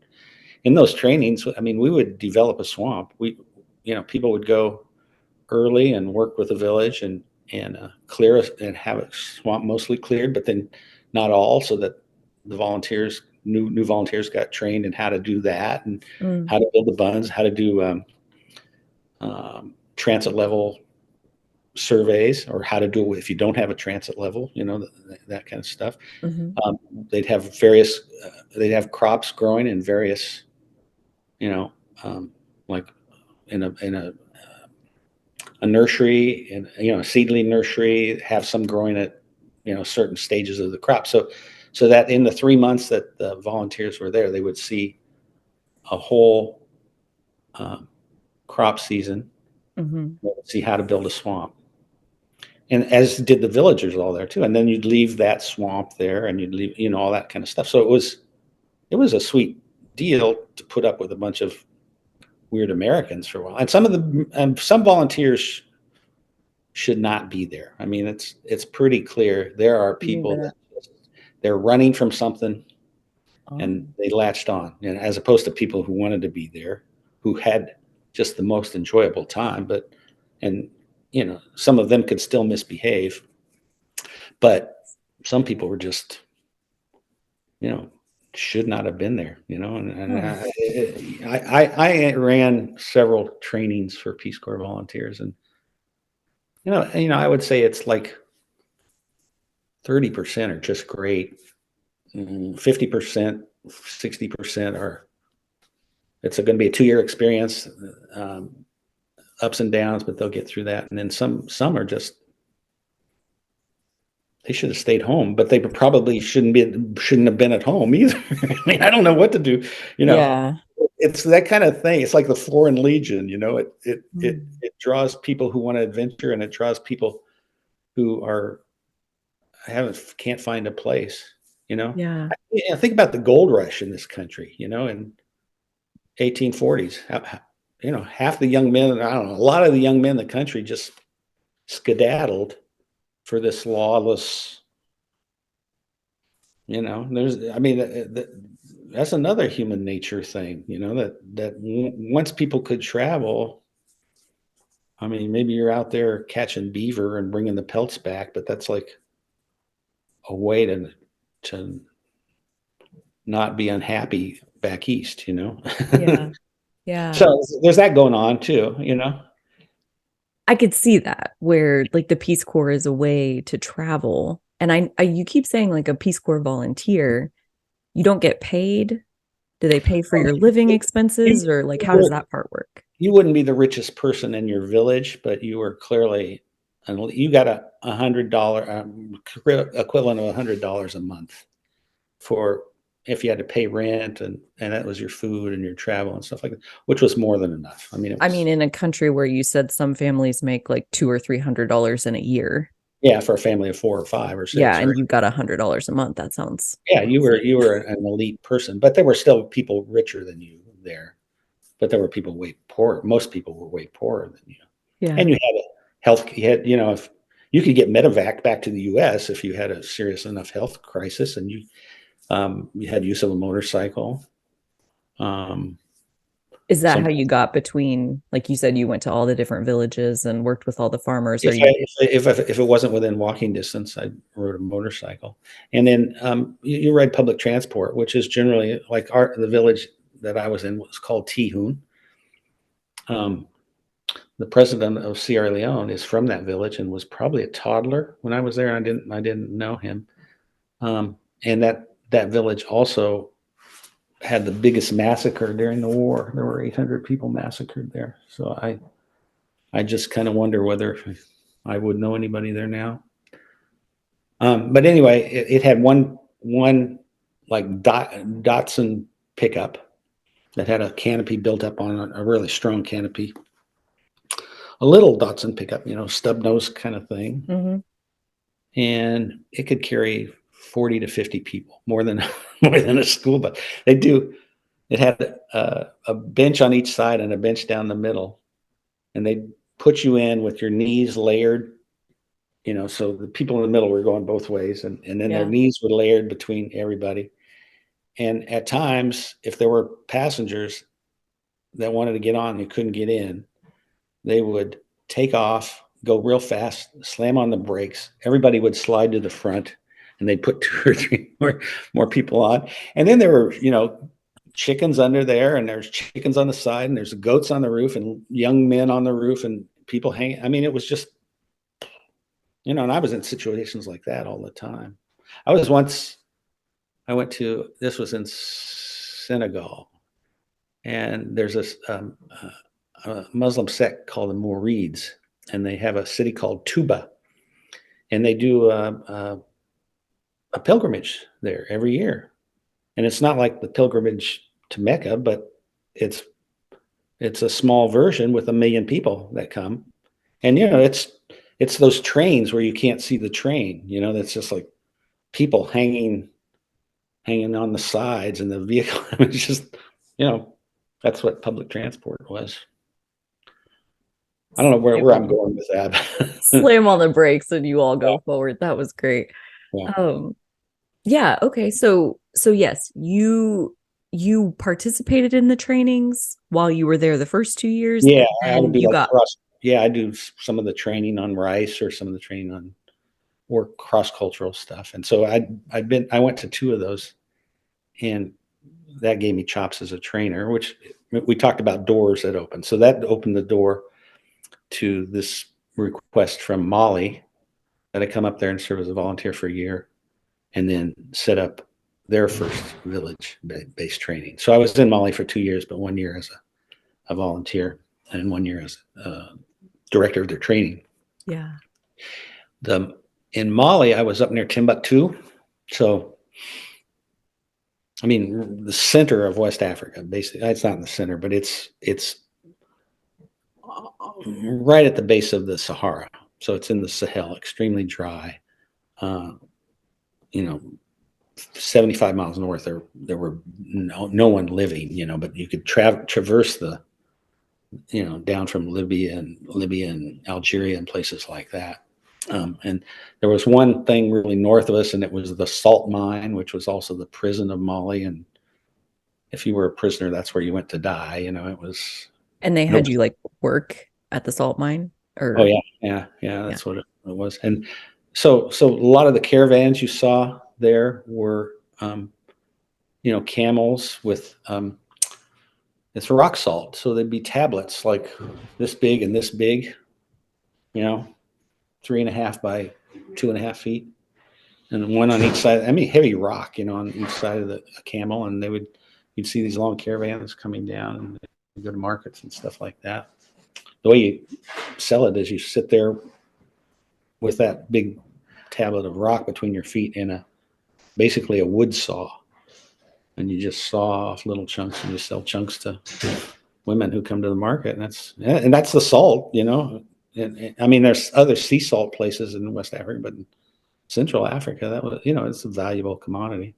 in those trainings, I mean, we would develop a swamp. People would go early and work with the village and clear and have a swamp mostly cleared, but then not all, so that the volunteers, new volunteers, got trained in how to do that, and Mm, how to build the bunds, how to do transit level surveys, or how to do it if you don't have a transit level, that kind of stuff. mm-hmm. Um, they'd have various, they'd have crops growing in various, you know, um, like in a nursery, and a seedling nursery, have some growing at certain stages of the crop. So that in the 3 months that the volunteers were there, they would see a whole um, crop season, Mm-hmm. see how to build a swamp, and as did the villagers all there too. And then you'd leave that swamp there, and you'd leave all that kind of stuff. So it was a sweet deal to put up with a bunch of weird Americans for a while. And some volunteers should not be there. I mean, it's pretty clear there are Believe people that. that they're running from something, Oh, and they latched on, and as opposed to people who wanted to be there, who had just the most enjoyable time. And some of them could still misbehave, but some people were just you know should not have been there. And huh. I ran several trainings for Peace Corps volunteers, and I would say it's like 30% are just great. 50%, 60% are, it's going to be a 2-year experience, um, ups and downs, but they'll get through that. And then some are just, they should have stayed home, but they probably shouldn't have been at home either. I mean, I don't know what to do. You know, Yeah. it's that kind of thing. It's like the Foreign Legion. Mm, It draws people who want to adventure, and it draws people who can't find a place. yeah. Think about the gold rush in this country. In 1840s, half the young men, I don't know, a lot of the young men in the country just skedaddled for this lawless. I mean, that's another human nature thing. That once people could travel, I mean, maybe you're out there catching beaver and bringing the pelts back, but that's like a way to not be unhappy back east. Yeah. Yeah. So there's that going on too. I could see that where like the Peace Corps is a way to travel. And you keep saying like a Peace Corps volunteer, you don't get paid. Do they pay for Well, your living You, expenses or like you how does were- that part work? you wouldn't be the richest person in your village, but you were clearly, you got $100 equivalent of $100 a month for if you had to pay rent and that was your food and your travel and stuff like that, which was more than enough. I mean, it I mean, was, in a country where you said some families make like $200 or $300 in a year. yeah, for a family of four or five or Yeah, six, right? and you got $100 a month. That sounds Yeah, awesome. you were an elite person, but there were still people richer than you there. But there were people way poorer. Most people were way poorer than you. Yeah. And you had a you had, if you could get medevac back to the US if you had a serious enough health crisis and you had use of a motorcycle. Um, Is that some how you got between, like you said, you went to all the different villages and worked with all the farmers? Are if you, if it wasn't within walking distance, I rode a motorcycle. And then you ride public transport, which is generally like the village that I was in was called Tihoon. Um, the president of Sierra Leone is from that village and was probably a toddler when I was there. I didn't know him. And that village also had the biggest massacre during the war. There were 800 people massacred there. So I just kind of wonder whether I would know anybody there now. But anyway, it had one like Datsun pickup that had a canopy built up on a really strong canopy. A little Datsun pickup, stub nose kind of thing, Mhm. and it could carry 40 to 50 people, more than more than a school bus. They do. It had a bench on each side and a bench down the middle, and they put you in with your knees layered. So the people in the middle were going both ways, and then their Yeah. knees were layered between everybody. And at times, if there were passengers that wanted to get on and couldn't get in, they would take off, go real fast, slam on the brakes. Everybody would slide to the front, and they'd put two or three more people on. And then there were, chickens under there, and there's chickens on the side, and there's goats on the roof, and young men on the roof, and people hanging. I mean, it was just, and I was in situations like that all the time. I was once, I went to, this was in Senegal, and there's this a Muslim sect called the Murids, and they have a city called Tuba, and they do a pilgrimage there every year. And it's not like the pilgrimage to Mecca, but it's it's a small version with 1 million people that come. And it's those trains where you can't see the train. That's just like people hanging on the sides and the vehicle. It's just you know that's what public transport was. I don't know Slam where on I'm going with that. slam on the brakes and you all Yeah, go forward. That was great. yeah. Um, yeah, okay. So yes, you participated in the trainings while you were there the first 2 years, Yeah, and I would then do you like got cross. Yeah, I do some of the training on rice or some of the training on or cross cultural stuff. And so I went to two of those, and that gave me chops as a trainer. Which we talked about doors that open. So that opened the door to this request from Mali that I come up there and serve as a volunteer for a year, and then set up their first village-based training. So I was in Mali for 2 years, but 1 year as a volunteer and 1 year as director of their training. yeah. The In Mali, I was up near Timbuktu, so I mean the center of West Africa. Basically, it's not in the center, but it's right at the base of the Sahara. So it's in the Sahel, extremely dry. Uh, you know, 75 miles north, there were no one living. But you could traverse the down from Libya and Algeria and places like that. And there was one thing really north of us, and it was the salt mine, which was also the prison of Mali. And if you were a prisoner, that's where you went to die. It was And they had nobody. you like work at the salt mine Oh or yeah, yeah. yeah. That's what it was. And so a lot of the caravans you saw there were, camels with it's rock salt. So they'd be tablets like this big and this big, 3.5 by 2.5 feet, and one on each side. I mean, heavy rock, on each side of the camel, and you'd see these long caravans coming down, and go to markets and stuff like that. The way you sell it is you sit there with that big tablet of rock between your feet and basically a wood saw, and you just saw off little chunks and you sell chunks to women who come to the market, and that's the salt, I mean, there's other sea salt places in West Africa, but in Central Africa, that was, it's a valuable commodity.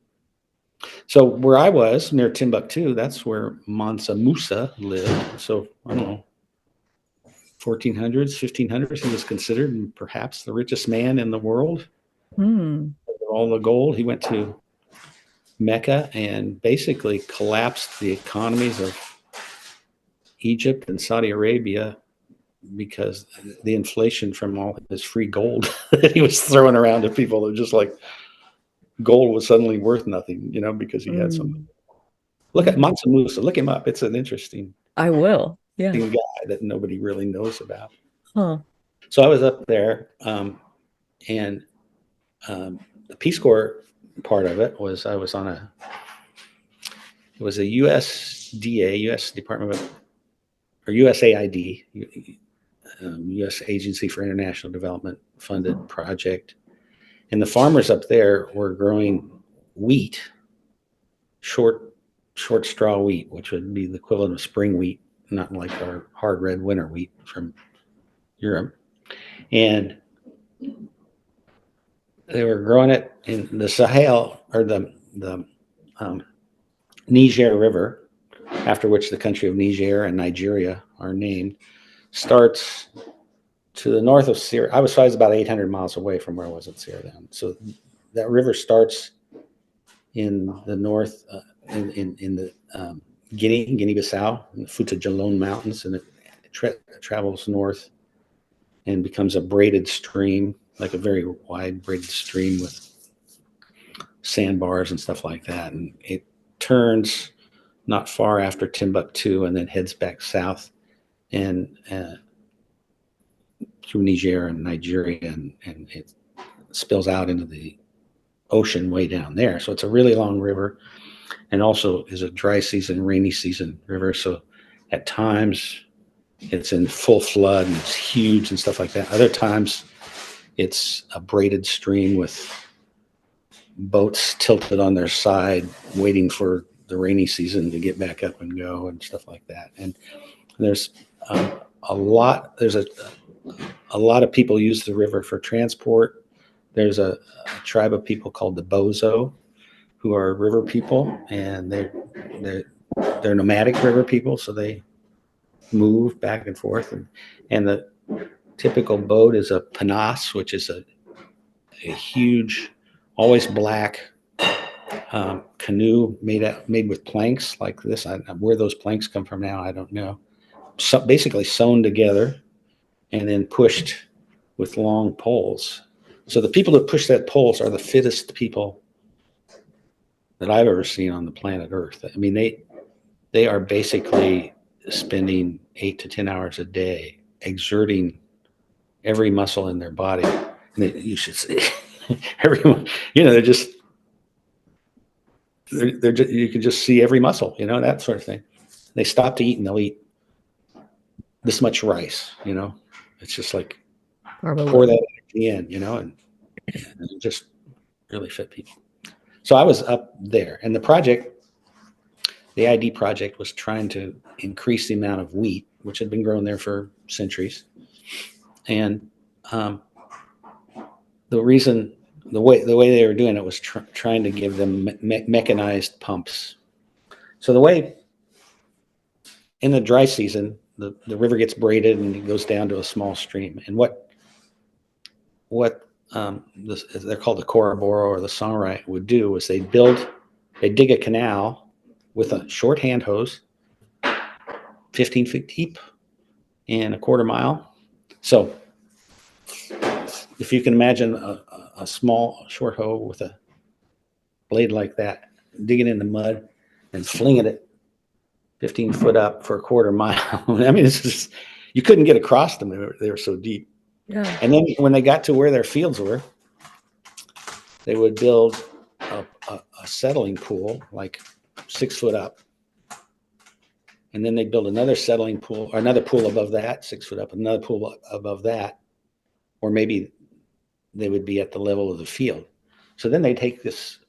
So where I was near Timbuktu, that's where Mansa Musa lived. So I don't know, 1400s, 1500s, he was considered perhaps the richest man in the world. All the gold. He went to Mecca and basically collapsed the economies of Egypt and Saudi Arabia because the inflation from all this free gold that he was throwing around to people. That just like gold was suddenly worth nothing, because he had some. Look at Mansa Musa. Look him up. It's an interesting. I will. Yeah. Guy that nobody really knows about. Huh. So I was up there, and the Peace Corps part of it was I was on it was a USDA, U.S. Department of, or USAID, U.S. Agency for International Development funded project. And the farmers up there were growing wheat, short straw wheat, which would be the equivalent of spring wheat, not like our hard red winter wheat from Europe. And they were growing it in the Sahel, or the Niger River, after which the country of Niger and Nigeria are named, starts to the north of Sierra. I was about 800 miles away from where I was at Sierra Leone. So that river starts in the north, in the Guinea-Bissau, in the Futa-Jalon Mountains, and it travels north and becomes a braided stream, like a very wide braided stream with sandbars and stuff like that. And it turns not far after Timbuktu and then heads back south and through Niger and Nigeria, and it spills out into the ocean way down there. So it's a really long river, and also is a dry season, rainy season river. So at times it's in full flood and it's huge and stuff like that. Other times it's a braided stream with boats tilted on their side, waiting for the rainy season to get back up and go and stuff like that. And there's a lot of people use the river for transport. There's a tribe of people called the Bozo, who are river people, and they're nomadic river people, so they move back and forth. And the typical boat is a panas, which is a huge, always black canoe made with planks like this. Where those planks come from now, I don't know. So basically sewn together and then pushed with long poles. So the people that push that poles are the fittest people that I've ever seen on the planet Earth. I mean, they are basically spending 8 to 10 hours a day exerting every muscle in their body. And you should see everyone, they're just you can just see every muscle, that sort of thing. They stop to eat and they'll eat this much rice, it's just like pour that at the end, and just really fit people. So I was up there, and the ID project was trying to increase the amount of wheat, which had been grown there for centuries. And the way they were doing it was trying to give them mechanized pumps. So the way in the dry season, the river gets braided and it goes down to a small stream. And what they're called the Koroboro or the Samurai would do is they dig a canal with a short hand hose, 15 feet deep and a quarter mile. So if you can imagine a small short hoe with a blade like that, digging in the mud and flinging it 15 foot up for a quarter mile. I mean, it's just, you couldn't get across them. They were so deep. Yeah. And then when they got to where their fields were, they would build a settling pool, like 6 foot up. And then they'd build another settling pool, or another pool above that, 6 foot up, another pool above that, or maybe they would be at the level of the field. So then they'd take this,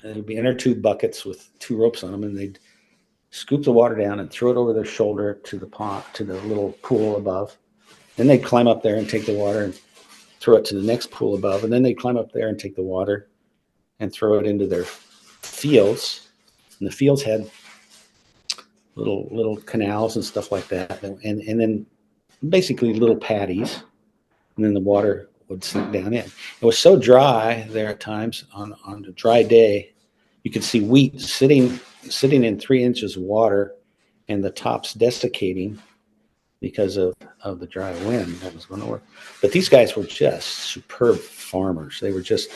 it would be inner tube buckets with 2 ropes on them, and they'd scoop the water down and throw it over their shoulder to the pond, to the little pool above. Then they'd climb up there and take the water and throw it to the next pool above. And then they'd climb up there and take the water and throw it into their fields. And the fields had little canals and stuff like that. And then basically little paddies. And then the water would sink down in. It was so dry there at times on a dry day, you could see wheat sitting in 3 inches of water and the tops desiccating because of the dry wind that was going over. But these guys were just superb farmers. They were just,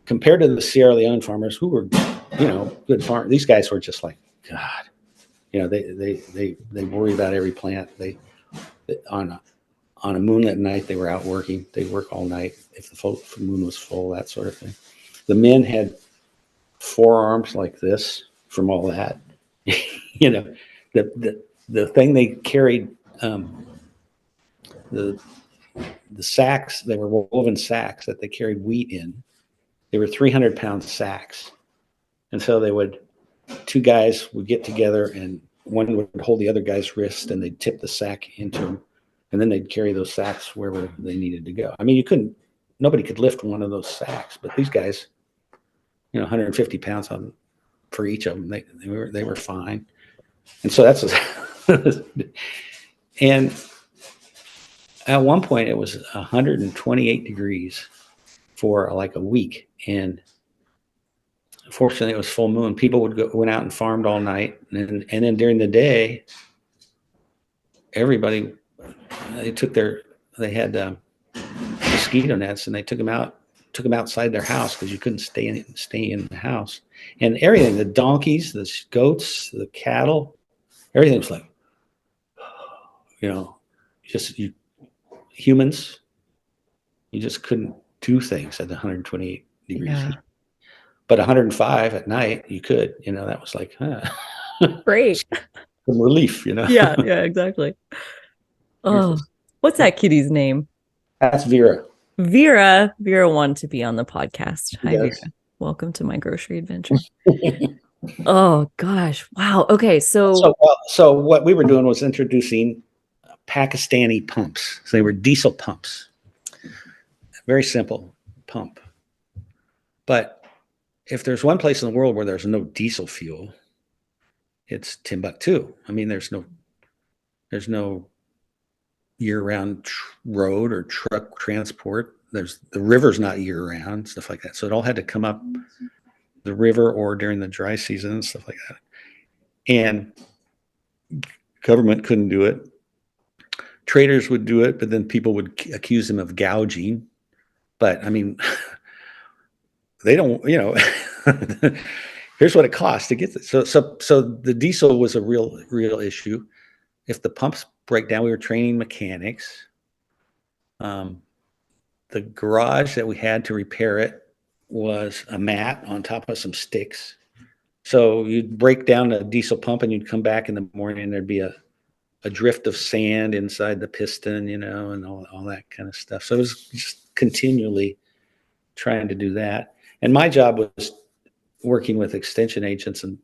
compared to the Sierra Leone farmers who were, good farmers, these guys were just like, God, they worry about every plant. They on a moonlit night, they were out working. They'd work all night if the moon was full, that sort of thing. The men had forearms like this from all that. The thing they carried, the sacks, they were woven sacks that they carried wheat in. They were 300-pound sacks. And so two guys would get together and one would hold the other guy's wrist and they'd tip the sack into him. And then they'd carry those sacks wherever they needed to go. I mean, nobody could lift one of those sacks, but these guys, 150 pounds for each of them, they were fine. And so that's, and at one point it was 128 degrees for like a week. And fortunately it was full moon. People went out and farmed all night. And then during the day, everybody, they had mosquito nets and they took them outside their house because you couldn't stay in the house. And everything, the donkeys, the goats, the cattle, everything was like, humans, you just couldn't do things at 128 degrees. Yeah. But 105 at night, you could, that was like, Great. some relief, Yeah, exactly. Oh, what's that kitty's name? That's Vera. Vera. Vera wanted to be on the podcast. Hi, Yes. Vera. Welcome to my grocery adventure. Oh gosh. Wow. Okay. So what we were doing was introducing Pakistani pumps. So they were diesel pumps. Very simple pump. But if there's one place in the world where there's no diesel fuel, it's Timbuktu. I mean, there's no year-round road or truck transport. The river's not year-round, stuff like that. So it all had to come up the river or during the dry season and stuff like that. And government couldn't do it. Traders would do it, but then people would accuse them of gouging. But I mean, they don't, here's what it costs to get this. So the diesel was a real issue. If the pumps break down, we were training mechanics. The garage that we had to repair it was a mat on top of some sticks. So you'd break down a diesel pump and you'd come back in the morning and there'd be a drift of sand inside the piston, and all that kind of stuff. So it was just continually trying to do that. And my job was working with extension agents, and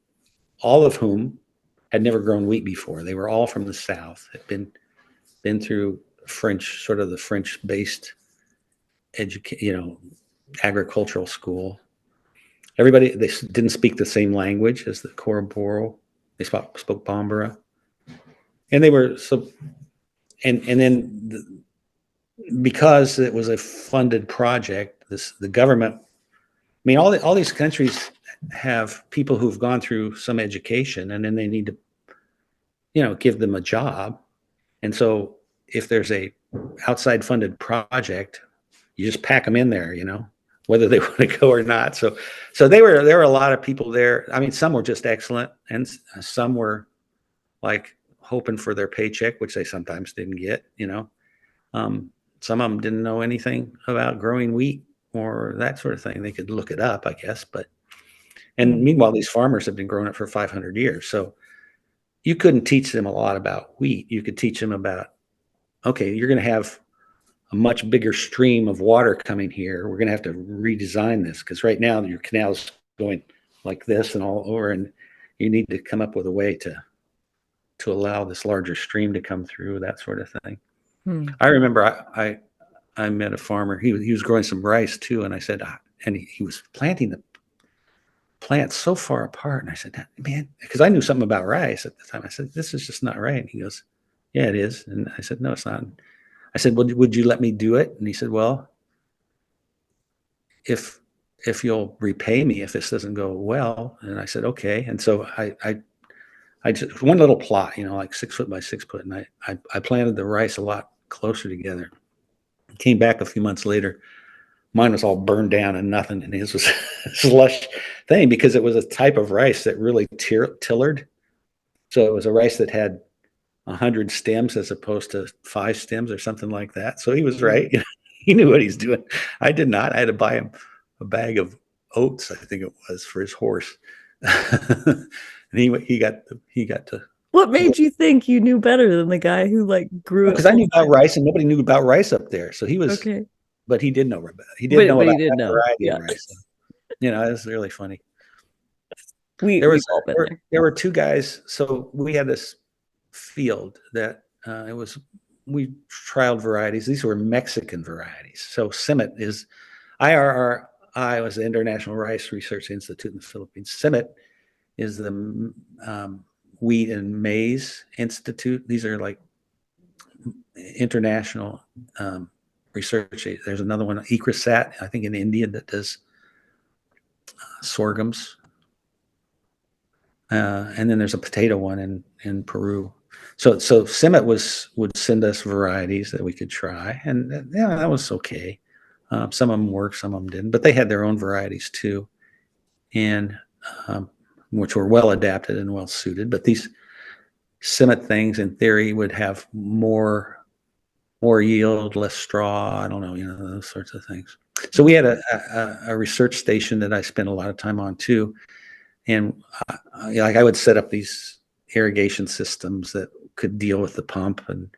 all of whom had never grown wheat before. They were all from the South, had been through the French-based agricultural school. Everybody, they didn't speak the same language as the Koroboro. They spoke Bambara. And they were because it was a funded project, the government, I mean, all these countries have people who've gone through some education, and then they need to, give them a job. And so if there's a outside funded project, you just pack them in there, whether they want to go or not. So there were a lot of people there. I mean, some were just excellent, and some were like hoping for their paycheck, which they sometimes didn't get, Some of them didn't know anything about growing wheat or that sort of thing. They could look it up, I guess, and Mm. meanwhile, these farmers have been growing it for 500 years. So you couldn't teach them a lot about wheat. You could teach them about, okay, you're going to have a much bigger stream of water coming here. We're going to have to redesign this because right now your canal's going like this and all over, and you need to come up with a way to allow this larger stream to come through, that sort of thing. Mm. I remember I met a farmer. He was growing some rice too, and I said, and he was planting the plants so far apart, and I said, man, because I knew something about rice at the time. I said, this is just not right. And he goes, yeah, it is. And I said, no, it's not. I said, well, would you let me do it? And he said, well, if you'll repay me if this doesn't go well. And I said, okay. And so I just one little plot, like 6 foot by 6 foot, and I planted the rice a lot closer together. Came back a few months later. Mine was all burned down and nothing, and his was this lush thing because it was a type of rice that really tillered. So it was a rice that had 100 stems as opposed to 5 stems or something like that. So he was right. He knew what he's doing. I did not. I had to buy him a bag of oats, I think it was, for his horse. And he got to What made you think you knew better than the guy who like grew it because I full knew about time? rice and nobody knew about rice up there. So Okay. but he did know about he did know But about he did that know. variety of Yeah. rice. So, it was really funny. We There we've was all been there. there were two guys. So we had this field that it was we trialed varieties. These were Mexican varieties. So CIMMYT is IRRI was the International Rice Research Institute in the Philippines. CIMMYT is the Wheat and Maize Institute. These are like international research. There's another one, ICRISAT, I think in India, that does sorghums. And then there's a potato one in Peru. So CIMMYT would send us varieties that we could try, and that was okay. Some of them worked, some of them didn't, but they had their own varieties too, and which were well adapted and well suited. But these CIMMYT things, in theory, would have more yield, less straw. I don't know, those sorts of things. So we had a research station that I spent a lot of time on too, and like I would set up these irrigation systems that could deal with the pump, and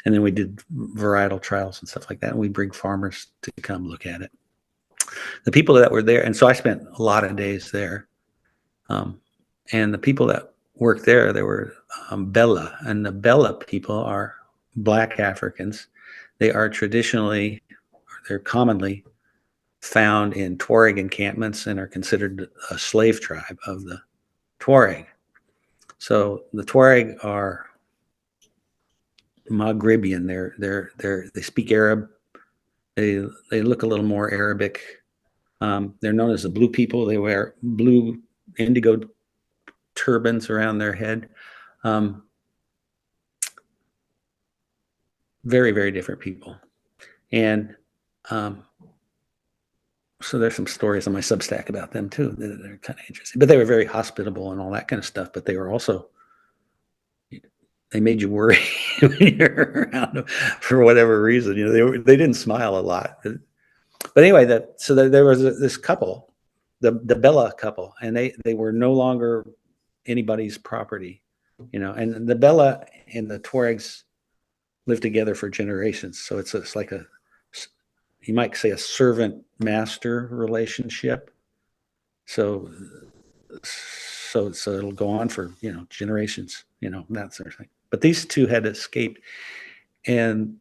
then we did varietal trials and stuff like that. And we bring farmers to come look at it. The people that were there, and so I spent a lot of days there. And the people that worked there, they were Bella, and the Bella people are Black Africans. They are traditionally, or they're commonly found in Tuareg encampments and are considered a slave tribe of the Tuareg. So the Tuareg are Maghrebian. They speak Arab. They look a little more Arabic. They're known as the blue people. They wear blue indigo turbans around their head. Very, very different people. And so there's some stories on my Substack about them too that are kind of interesting. But they were very hospitable and all that kind of stuff. But they were also, they made you worry when you're around them for whatever reason. They didn't smile a lot. But anyway, there was this couple, the Bella couple, and they were no longer anybody's property, and the Bella and the Tuaregs lived together for generations. So it's like you might say a servant master relationship. So it'll go on for generations, that sort of thing. But these two had escaped, and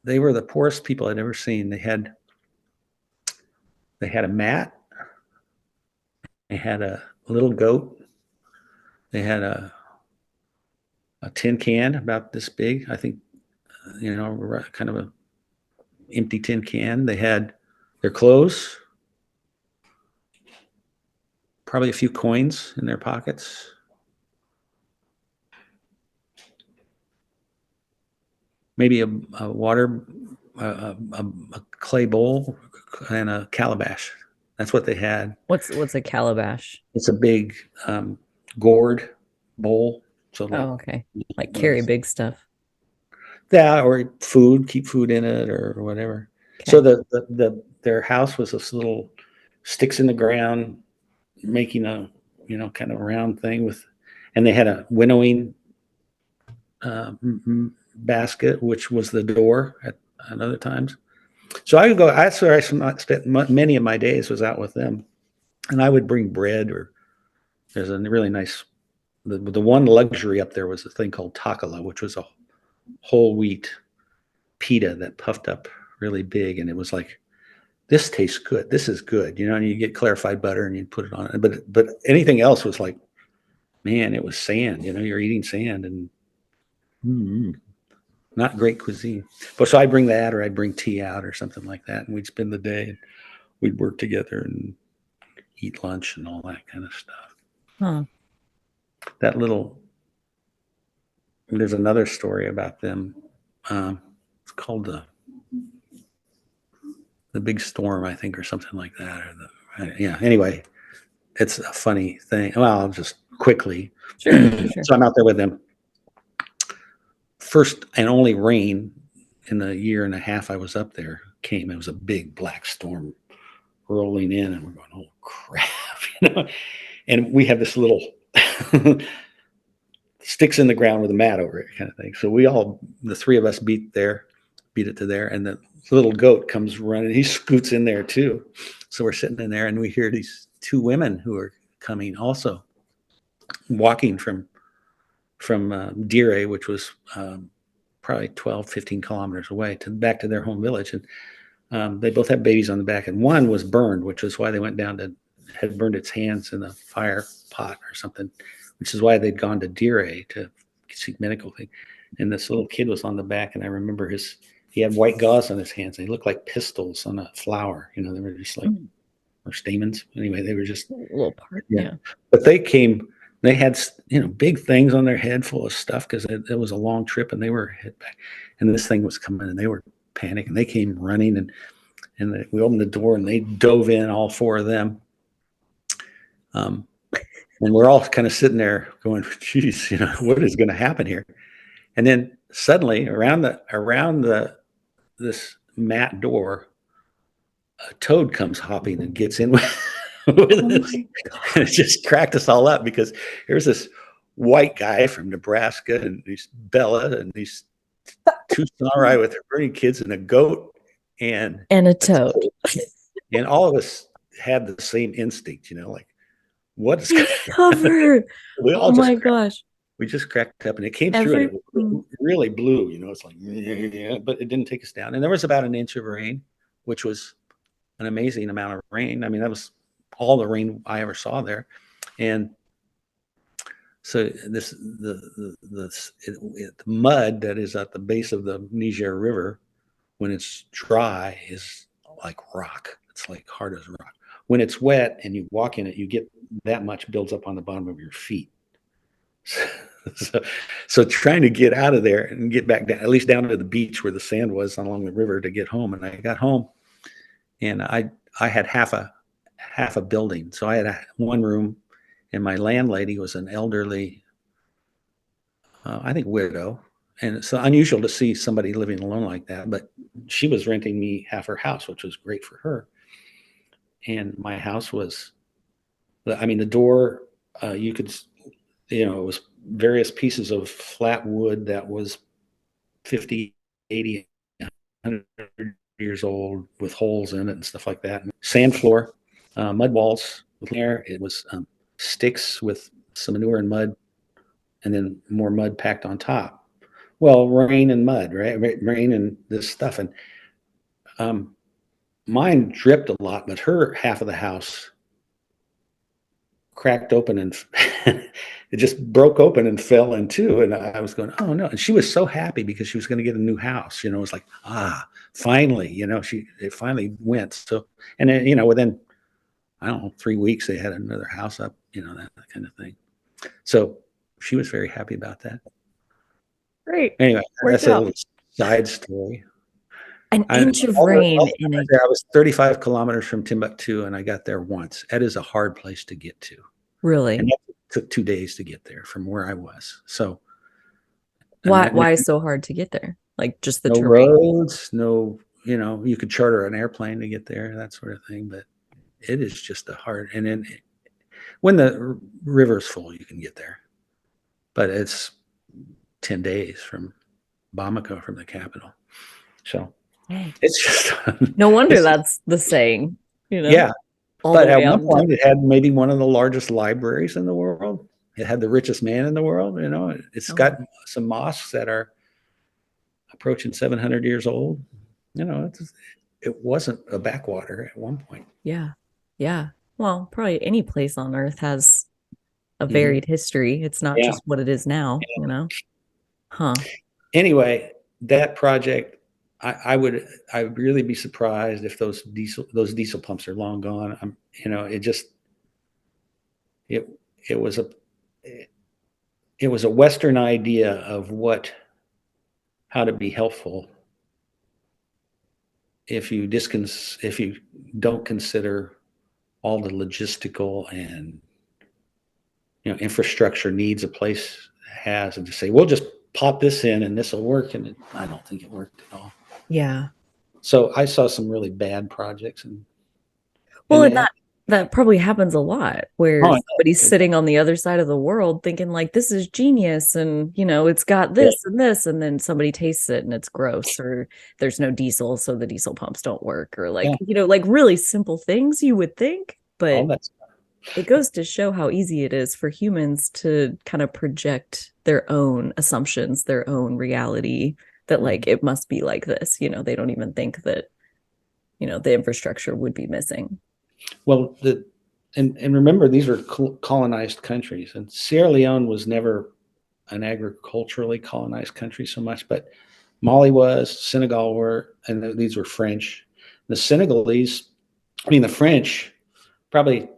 they were the poorest people I'd ever seen. They had a mat. They had a little goat. They had a tin can about this big. I think, kind of a empty tin can. They had their clothes, probably a few coins in their pockets. Maybe a water, a clay bowl, and a calabash. That's what they had. What's a calabash? It's a big gourd bowl. So like, Oh, okay. Like carry big stuff. that or food, keep food in it or whatever. So Okay. their house was this little sticks in the ground, making a kind of a round thing with, and they had a winnowing basket, which was the door at other times. So I would go. That's where I spent many of my days was out with them, and I would bring bread or there's a really nice. The one luxury up there was a thing called takala, which was a whole wheat pita that puffed up really big, and it was like this tastes good. This is good, and you get clarified butter and you put it on it. But anything else was like, man, it was sand. You're eating sand and not great cuisine. But so I'd bring that, or I'd bring tea out, or something like that, and we'd spend the day. And we'd work together and eat lunch and all that kind of stuff. Huh. That little. There's another story about them. It's called the big storm, I think, or something like that. Yeah. Anyway, it's a funny thing. Well, I'll just quickly. Sure. Sure. So I'm out there with them. First and only rain in the year and a half I was up there came. It was a big black storm rolling in, and we're going, oh crap, And we have this little sticks in the ground with a mat over it kind of thing. So the three of us beat it to there, and the little goat comes running. He scoots in there too. So we're sitting in there, and we hear these two women who are coming also, walking from Dire, which was probably 12, 15 kilometers away, back to their home village. And they both had babies on the back, and one was burned, which is why they went down had burned its hands in a fire pot or something, which is why they'd gone to Dire to seek medical thing. And this little kid was on the back, and I remember he had white gauze on his hands. And they looked like pistils on a flower. They were just like, or stamens. Anyway, they were just A little part. yeah. Yeah. But they had big things on their head full of stuff because it was a long trip, and they were hit back, and this thing was coming, and they were panicking. They came running, and we opened the door, and they dove in, all four of them. And we're all kind of sitting there going, geez, what is going to happen here? And then suddenly around this mat door, a toad comes hopping and gets in with us. And it just cracked us all up because here's this white guy from Nebraska and these Bella and these two samurai with their burning kids and a goat and a toad. And all of us had the same instinct, like, what is cover? We all gosh. We just cracked up, and it came through, and it really blew, it's like, yeah, but it didn't take us down. And there was about an inch of rain, which was an amazing amount of rain. I mean, that was all the rain I ever saw there. And so the mud that is at the base of the Niger River, when it's dry, is like rock. It's like hard as rock. When it's wet and you walk in it, you get that much builds up on the bottom of your feet. So trying to get out of there and get back down, at least down to the beach where the sand was along the river to get home. And I got home, and I had half a building. So I had one room, and my landlady was an elderly, I think, widow. And it's unusual to see somebody living alone like that, but she was renting me half her house, which was great for her. And my house was, the door, you could, it was various pieces of flat wood that was 50, 80, 100 years old with holes in it and stuff like that. Sand floor, mud walls with air. It was sticks with some manure and mud, and then more mud packed on top. Well, rain and mud, right? Rain and this stuff. And mine dripped a lot, but her half of the house cracked open and it just broke open and fell in two. And I was going, oh no. And she was so happy because she was going to get a new house. It was like, finally, it finally went. So, and then, within, I don't know, 3 weeks, they had another house up, that kind of thing. So she was very happy about that. Great. Anyway, that's a little side story. An inch of rain I was 35 kilometers from Timbuktu, and I got there once. That is a hard place to get to. Really? And it took 2 days to get there from where I was. So why so hard to get there? Like just the No terrain. roads, no, you could charter an airplane to get there, that sort of thing. But it is just a hard, and then when the river's full, you can get there. But it's 10 days from Bamako, from the capital. So Dang. it's just, No wonder it's just, that's the saying, you know, yeah. all the But at way out one into. point, it had maybe one of the largest libraries in the world. It had the richest man in the world. It's Oh, got some mosques that are approaching 700 years old. It wasn't a backwater at one point. yeah. Yeah. Well, probably any place on earth has a Hmm. varied history. It's not Yeah. just what it is now, you know? Huh. Anyway, that project, I would really be surprised if those diesel pumps are long gone. It it was a it was a Western idea of how to be helpful if you don't consider all the logistical and infrastructure needs a place has, and just say we'll just pop this in and this will work, and I don't think it worked at all. Yeah. So I saw some really bad projects, and Well, and and they, that probably happens a lot where oh, I somebody's know. sitting on the other side of the world thinking like this is genius and it's got Yeah, this and this and then somebody tastes it and it's gross or there's no diesel so the diesel pumps don't work or like yeah, like really simple things you would think, all but that stuff. it goes to show how easy it is for humans to kind of project their own assumptions, their own reality that like Mhm. it must be like this, they don't even think that the infrastructure would be missing. Well, and remember, these are colonized countries, and Sierra Leone was never an agriculturally colonized country so much, but Mali was, Senegal were, and these were French. The Senegalese, I mean, the French, probably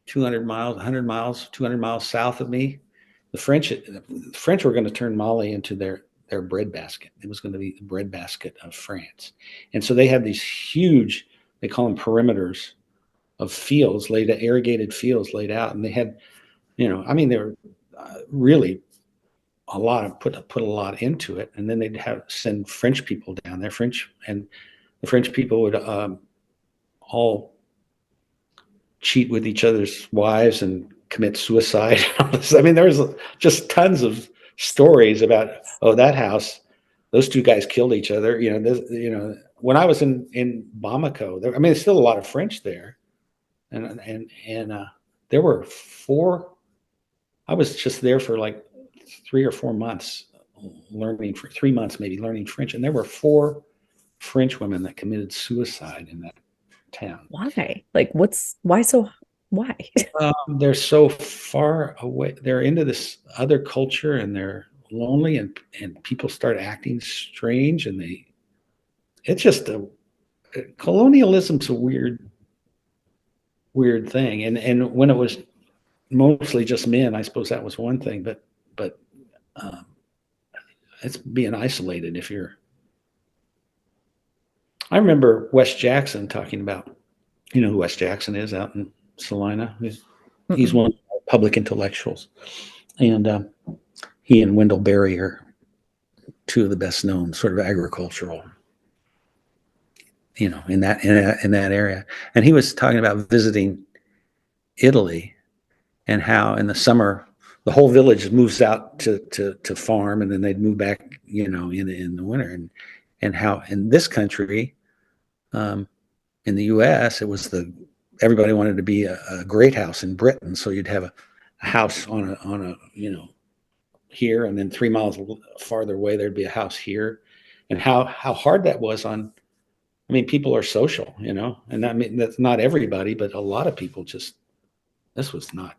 200 miles, 100 miles, 200 miles south of me. The French were going to turn Mali into their breadbasket. It was going to be the breadbasket of France. And so they had these huge, they call them perimeters of fields irrigated fields laid out. And they had, I mean, they were really put a lot into it. And then they'd send French people down there, and the French people would all cheat with each other's wives and commit suicide. I mean, there was just tons of stories about, oh, that house, those two guys killed each other. When I was in Bamako, I mean, there's still a lot of French there, and there were four. I was just there for like 3 or 4 months, learning for 3 months, maybe learning French, and there were four French women that committed suicide in that town. Why? Like, why? They're so far away. They're into this other culture, and they're lonely, and people start acting strange, and it's just colonialism's a weird thing. And when it was mostly just men, I suppose that was one thing, but um, it's being isolated if you're. I remember Wes Jackson talking about, who Wes Jackson is out in Salina. He's Mm-mm. one of the public intellectuals, and he and Wendell Berry are two of the best known sort of agricultural, in that area. And he was talking about visiting Italy and how in the summer the whole village moves out to farm, and then they'd move back, in the winter, and how in this country, um, in the U.S., everybody wanted to be a great house in Britain, so you'd have a house on a here, and then 3 miles farther away there'd be a house here, and how hard that was on. I mean, people are social, and I mean that's not everybody, but a lot of people just this was not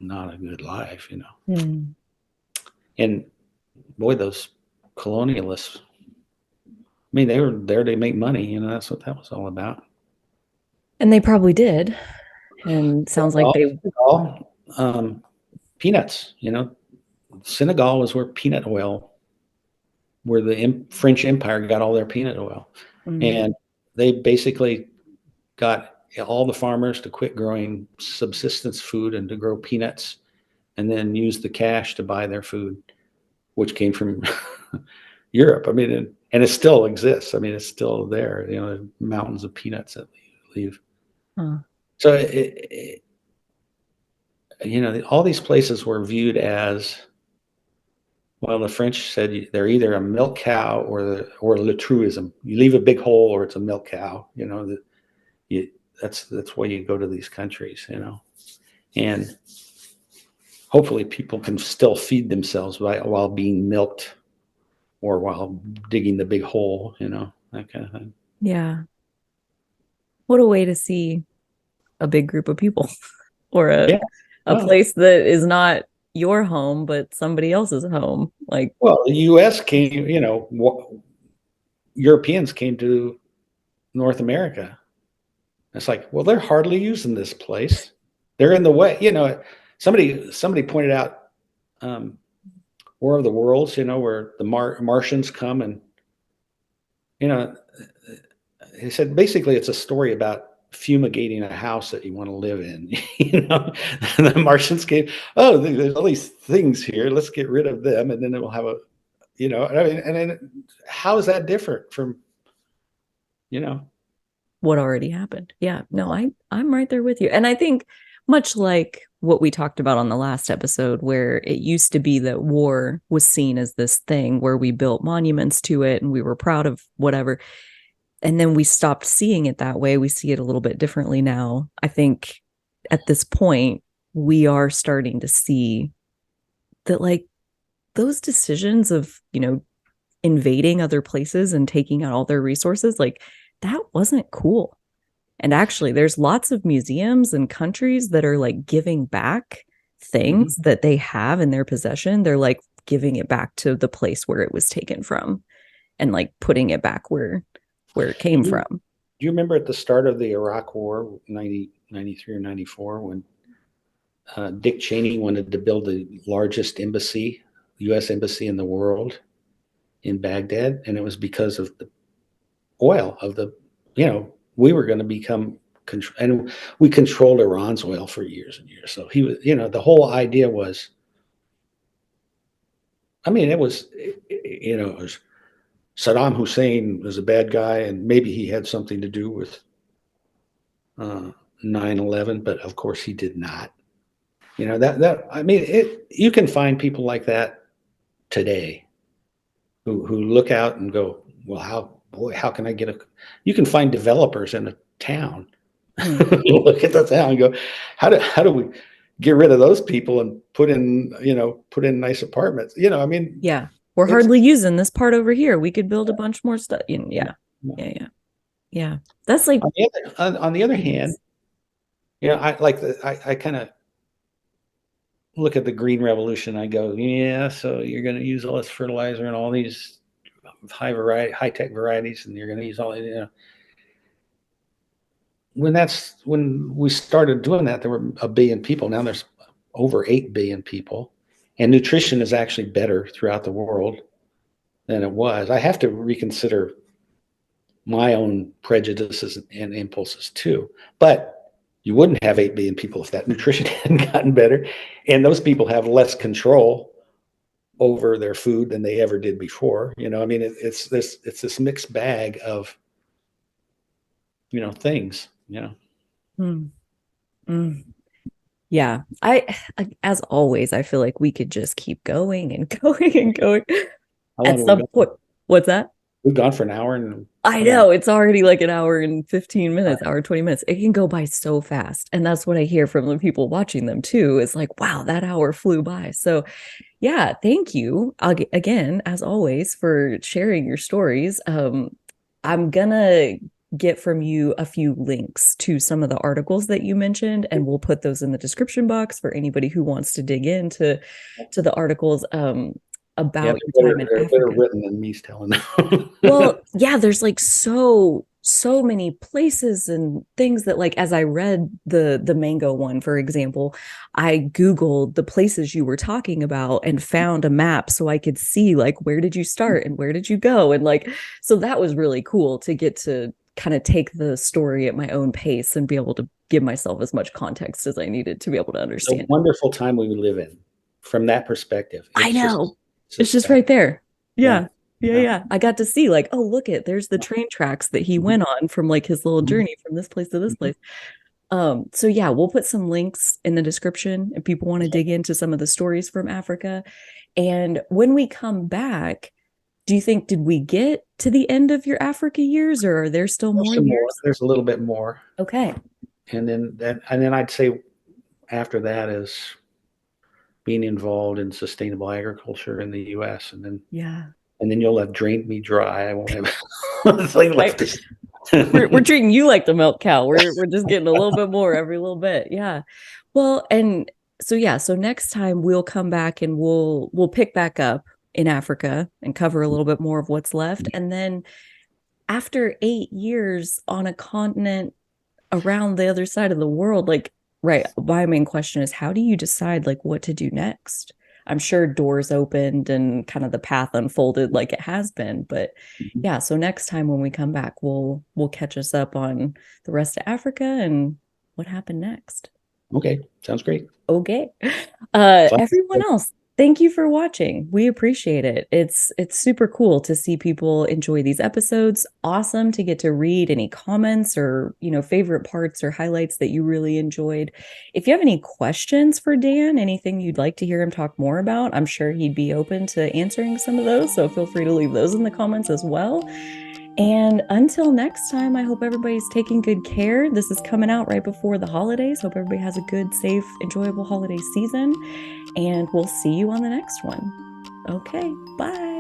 a good life. Mm. And boy, those colonialists. I mean, they were there to make money. That's what that was all about. And they probably did. And sounds like Senegal, they. Senegal, peanuts. Senegal was where the French Empire got all their peanut oil, Mm. and they basically got all the farmers to quit growing subsistence food and to grow peanuts, and then use the cash to buy their food. which came from Europe. I mean, and it still exists. I mean, it's still there. Mountains of peanuts that leave. Huh. So all these places were viewed as, well, the French said they're either a milk cow or altruism. You leave a big hole, or it's a milk cow. That's why you go to these countries. And hopefully people can still feed themselves while being milked, or while digging the big hole. That kind of thing. Yeah. What a way to see a big group of people or a Yeah. a Well, place that is not your home but somebody else's home. Like, the U.S. came. Europeans came to North America. It's like, well, they're hardly using this place. They're in the way. Somebody pointed out, War of the Worlds, where the Martians come, and you know, he said basically it's a story about fumigating a house that you want to live in. And the Martians came. Oh, there's all these things here. Let's get rid of them, and then it will have a, I mean, and then how is that different from, what already happened. Yeah, no, I'm right there with you. And I think much like what we talked about on the last episode, where it used to be that war was seen as this thing where we built monuments to it and we were proud of whatever. And then we stopped seeing it that way. We see it a little bit differently now. I think at this point, we are starting to see that, like, those decisions of, invading other places and taking out all their resources, like, that wasn't cool. And actually, there's lots of museums and countries that are like giving back things that they have in their possession. They're like giving it back to the place where it was taken from, and like putting it back where it came from. Do you remember at the start of the Iraq War, 93 or 94, when Dick Cheney wanted to build the largest embassy, U.S. embassy in the world, in Baghdad? And it was because of the oil of the, we were going to become, and we controlled Iran's oil for years and years. So he was, the whole idea was, I mean, it was Saddam Hussein was a bad guy, and maybe he had something to do with 9/11, but of course he did not. I mean, you can find people like that today who look out and go, well, how can I get you can find developers in a town. Look at the town and go, how do we get rid of those people and put in nice apartments? I mean, yeah, we're hardly using this part over here. We could build a bunch more stuff. Yeah. That's like, on the other hand, I kind of look at the green revolution. I go, yeah, so you're going to use all this fertilizer and all these high tech varieties, and you're going to use all, when we started doing that, there were 1 billion people. Now there's over 8 billion people, and nutrition is actually better throughout the world than it was. I have to reconsider my own prejudices and impulses too. But you wouldn't have 8 billion people if that nutrition hadn't gotten better. And those people have less control over their food than they ever did before. I mean, it's this mixed bag of, things, Yeah. As always, I feel like we could just keep going and going and going. At some point, what's that? We've gone for an hour and I know it's already like an hour and 15 minutes, hour 20 minutes. It can go by so fast. And that's what I hear from the people watching them too. It's like, wow, that hour flew by. So yeah, thank you again, as always, for sharing your stories. I'm gonna get from you a few links to some of the articles that you mentioned, and we'll put those in the description box for anybody who wants to dig into the articles about your time in Africa. They're written than me telling them. Well, yeah, there's like so many places and things that, like, as I read the mango one, for example, I Googled the places you were talking about and found a map so I could see, like, where did you start and where did you go? And like, so that was really cool to get to kind of take the story at my own pace and be able to give myself as much context as I needed to be able to understand. It's a wonderful time we live in from that perspective. I know. It's just suspect. right there. Yeah. Yeah. Yeah, Yeah. yeah. I got to see like, oh, look it, there's the train tracks that he Mhm. went on from like his little Mhm. journey from this place to this Mhm. place. So yeah, we'll put some links in the description if people want to dig into some of the stories from Africa. And when we come back, do you think did we get to the end of your Africa years or are there still There's more some more. years? There's a little bit more. Okay. And then I'd say after that is being involved in sustainable agriculture in the US, Yeah. and then you'll have drained me dry. I won't have anything left Right. to say. We're treating you like the milk cow. We're just getting a little bit more every little bit. Yeah. Well, and so yeah, so next time we'll come back and we'll pick back up in Africa and cover a little bit more of what's left. And then after 8 years on a continent around the other side of the world, like, right, my main question is how do you decide like what to do next? I'm sure doors opened and kind of the path unfolded like it has been, but yeah, so next time when we come back, we'll catch us up on the rest of Africa and what happened next. Okay, sounds great. Okay. Fun. Everyone else, thank you for watching. We appreciate it. It's super cool to see people enjoy these episodes. Awesome to get to read any comments or, favorite parts or highlights that you really enjoyed. If you have any questions for Dan, anything you'd like to hear him talk more about, I'm sure he'd be open to answering some of those. So feel free to leave those in the comments as well. And until next time, I hope everybody's taking good care. This is coming out right before the holidays. Hope everybody has a good, safe, enjoyable holiday season. And we'll see you on the next one. Okay, bye.